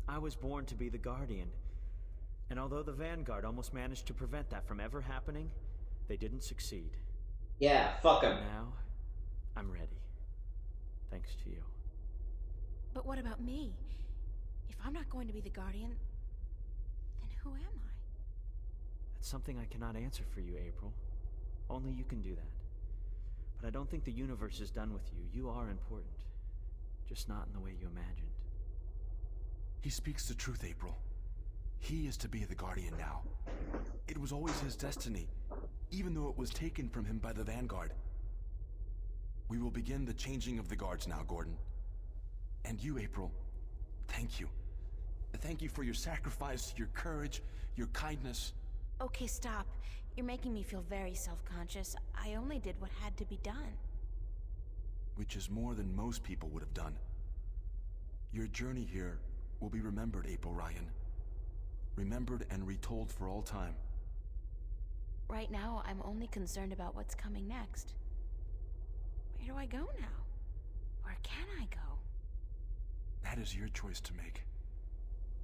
I was born to be the Guardian. And although the Vanguard almost managed to prevent that from ever happening, they didn't succeed. Yeah, fuck him. Now, I'm ready. Thanks to you. But what about me? If I'm not going to be the Guardian, then who am I? That's something I cannot answer for you, April. Only you can do that. But I don't think the universe is done with you. You are important. Just not in the way you imagined. He speaks the truth, April. He is to be the Guardian now. It was always his destiny, even though it was taken from him by the Vanguard. We will begin the changing of the guards now, Gordon. And you, April, thank you. Thank you for your sacrifice, your courage, your kindness. Okay, stop. You're making me feel very self-conscious. I only did what had to be done. Which is more than most people would have done. Your journey here will be remembered, April Ryan. Remembered and retold for all time. Right now, I'm only concerned about what's coming next. Where do I go now? Where can I go? That is your choice to make.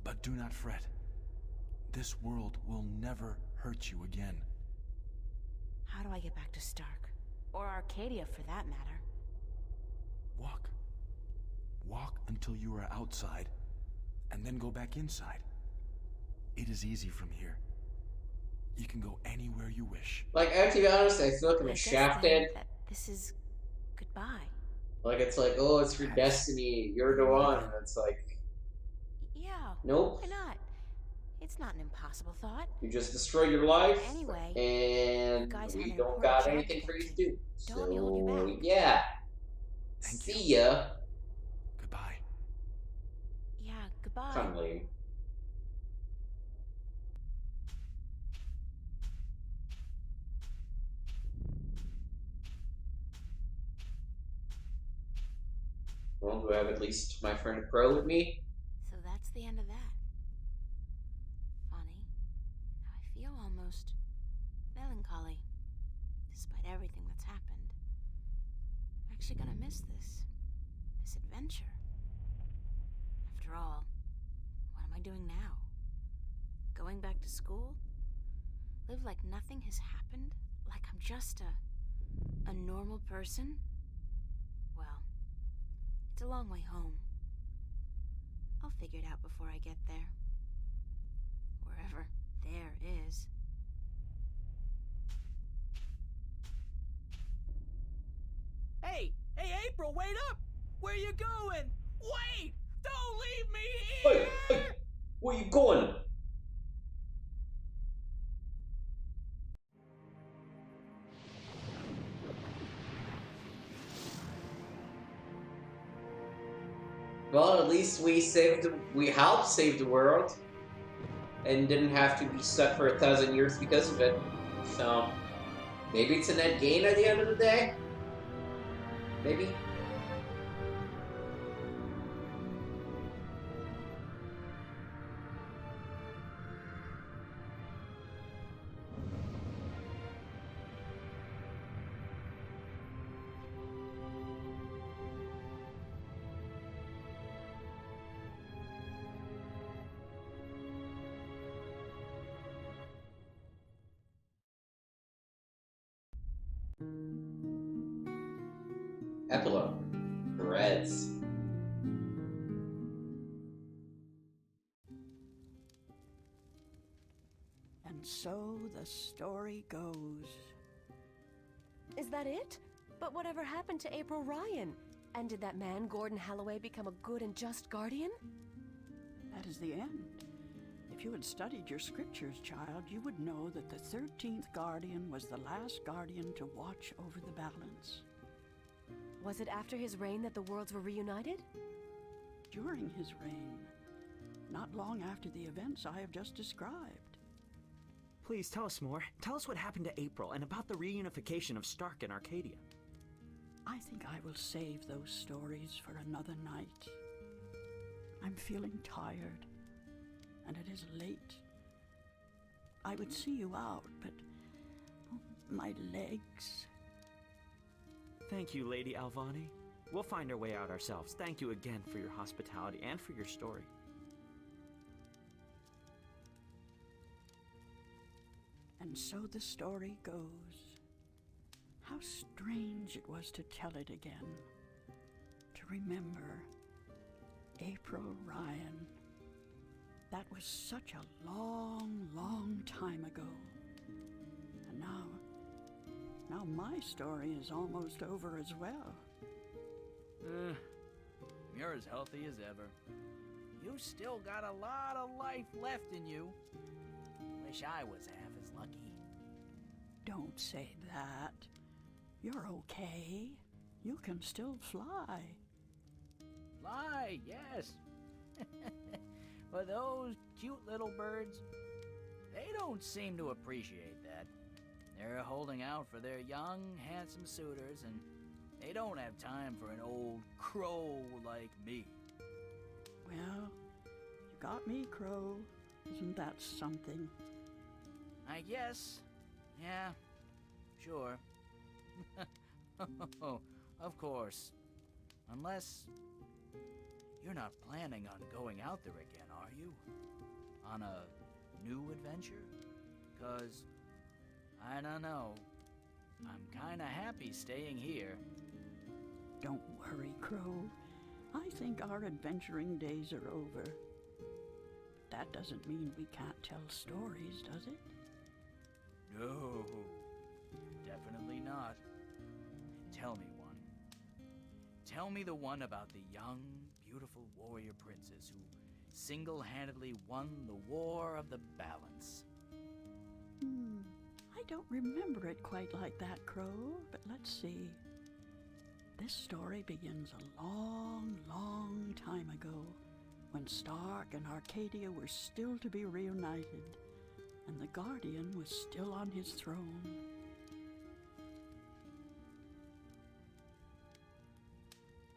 But do not fret. This world will never hurt you again. How do I get back to Stark? Or Arcadia, for that matter? Walk. Walk until you are outside, and then go back inside. It is easy from here. You can go anywhere you wish. Like, I have to be honest, I feel like I'm shafted. This is goodbye. Like, it's like, oh, it's your destiny, you're the one. And it's like, Yeah. nope. Why not? It's not an impossible thought. You just destroyed your life, Anyway, and guys we had an don't important got job anything to for you get to to. do. Don't let me hold you So, back. yeah. Thank See ya. Goodbye. Yeah, goodbye. Kind of lame. Well, do I have at least my friend Crow with me? So that's the end of that. Funny. I feel almost melancholy, despite everything that's happened. I'm actually gonna miss this adventure. After all, what am I doing now? Going back to school? Live like nothing has happened? Like I'm just a normal person? Well, it's a long way home. I'll figure it out before I get there. Wherever there is. Hey, April, wait up! Where you going? Wait! Don't leave me here! Hey, where you going? Well, at least we helped save the world, and didn't have to be stuck for 1,000 years because of it. So, maybe it's a net gain at the end of the day? Maybe? Epilogue. Reds. And so the story goes. Is that it? But whatever happened to April Ryan? And did that man, Gordon Holloway, become a good and just guardian? That is the end. If you had studied your scriptures, child, you would know that the 13th guardian was the last guardian to watch over the balance. Was it after his reign that the worlds were reunited? During his reign. Not long after the events I have just described. Please tell us more. Tell us what happened to April and about the reunification of Stark and Arcadia. I think I will save those stories for another night. I'm feeling tired, and it is late. I would see you out, but my legs. Thank you, Lady Alvani. We'll find our way out ourselves. Thank you again for your hospitality and for your story. And so the story goes. How strange it was to tell it again. To remember April Ryan. That was such a long, long time ago. And now my story is almost over as well. You're as healthy as ever. You still got a lot of life left in you. Wish I was half as lucky. Don't say that. You're okay. You can still fly. Fly, yes. But those cute little birds, they don't seem to appreciate that. They're holding out for their young, handsome suitors, and they don't have time for an old crow like me. Well, you got me, Crow. Isn't that something? I guess. Yeah, sure. Of course. Unless you're not planning on going out there again, are you? On a new adventure? 'Cause, I don't know. I'm kinda happy staying here. Don't worry, Crow. I think our adventuring days are over. But that doesn't mean we can't tell stories, does it? No, definitely not. Tell me one. Tell me the one about the young, beautiful warrior princess who single-handedly won the War of the Balance. I don't remember it quite like that, Crow, but let's see. This story begins a long, long time ago, when Stark and Arcadia were still to be reunited, and the Guardian was still on his throne.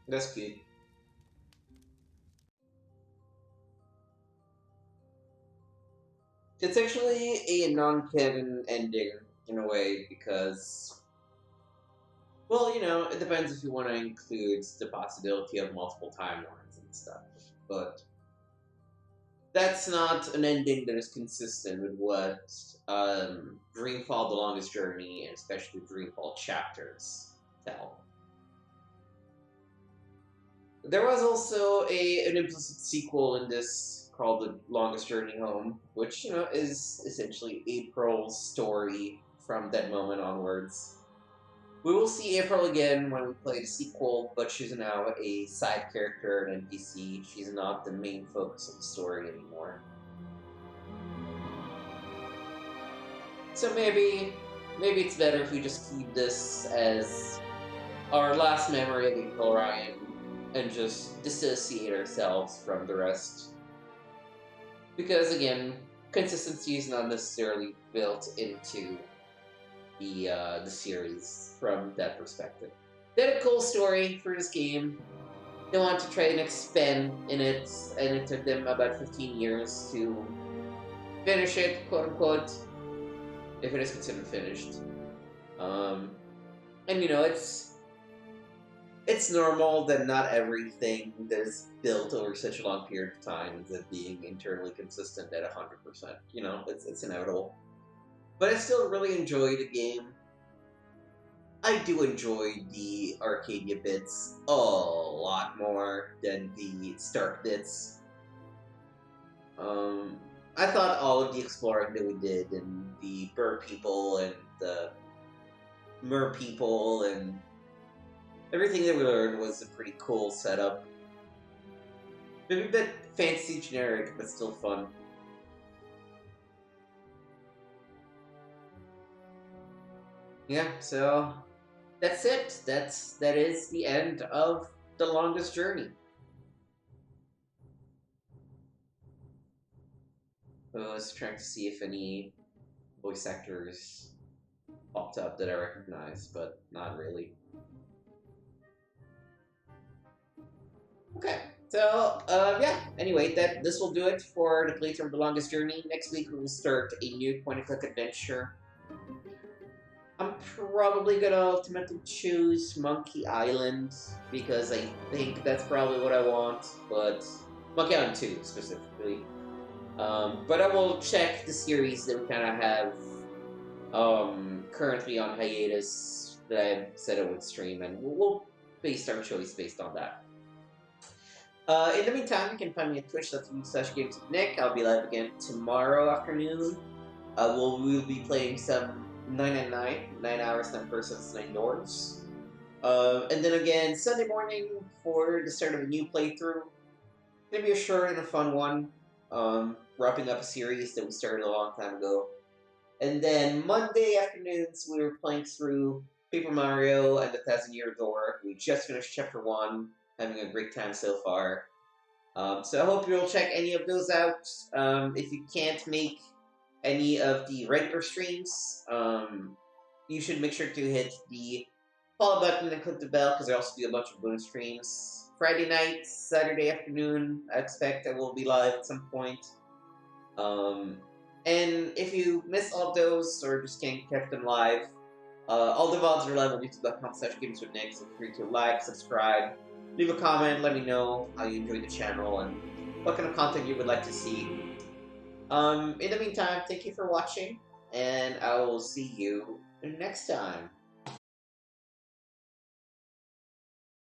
That's cute. It's actually a non-canon ending in a way because, well, you know, it depends if you want to include the possibility of multiple timelines and stuff, but that's not an ending that is consistent with what Dreamfall: The Longest Journey and especially Dreamfall chapters tell. There was also an implicit sequel in this called The Longest Journey Home, which, you know, is essentially April's story from that moment onwards. We will see April again when we play the sequel, but she's now a side character, an NPC. She's not the main focus of the story anymore. So maybe it's better if we just keep this as our last memory of April Ryan and just dissociate ourselves from the rest. Because again, consistency is not necessarily built into the series from that perspective. They had a cool story for this game. They wanted to try and expand in it, and it took them about 15 years to finish it, quote unquote, if it is considered finished. And you know, it's normal that not everything that is built over such a long period of time ends up being internally consistent at 100%. You know, it's inevitable. But I still really enjoy the game. I do enjoy the Arcadia bits a lot more than the Stark bits. I thought all of the exploring that we did, and the bird people, and the mer people, and everything that we learned was a pretty cool setup. Maybe a bit fancy generic, but still fun. Yeah, so that's it. That is the end of The Longest Journey. I was trying to see if any voice actors popped up that I recognize, but not really. Okay, so yeah. Anyway, this will do it for the playthrough of The Longest Journey. Next week we will start a new point-and-click adventure. I'm probably gonna ultimately choose Monkey Island because I think that's probably what I want, but Monkey Island 2 specifically. But I will check the series that we kind of have currently on hiatus that I said I would stream, and we'll base our choice based on that. In the meantime, you can find me at twitch.tv/gameswithnick. I'll be live again tomorrow afternoon. We'll be playing some 999, 9 hours, 9 persons, 9 doors. And then again, Sunday morning for the start of a new playthrough. Gonna be a short and a fun one. Wrapping up a series that we started a long time ago. And then Monday afternoons, we were playing through Paper Mario and the 1,000-Year Door. We just finished Chapter 1, having a great time so far. So I hope you'll check any of those out. If you can't make any of the regular streams, you should make sure to hit the follow button and click the bell, because there'll also be a bunch of bonus streams. Friday night, Saturday afternoon, I expect I will be live at some point. And if you miss all of those, or just can't catch them live, all the VODs are live on youtube.com/gameswithnick, so feel free to like, subscribe, leave a comment, let me know how you enjoy the channel, and what kind of content you would like to see. In the meantime, thank you for watching, and I will see you next time.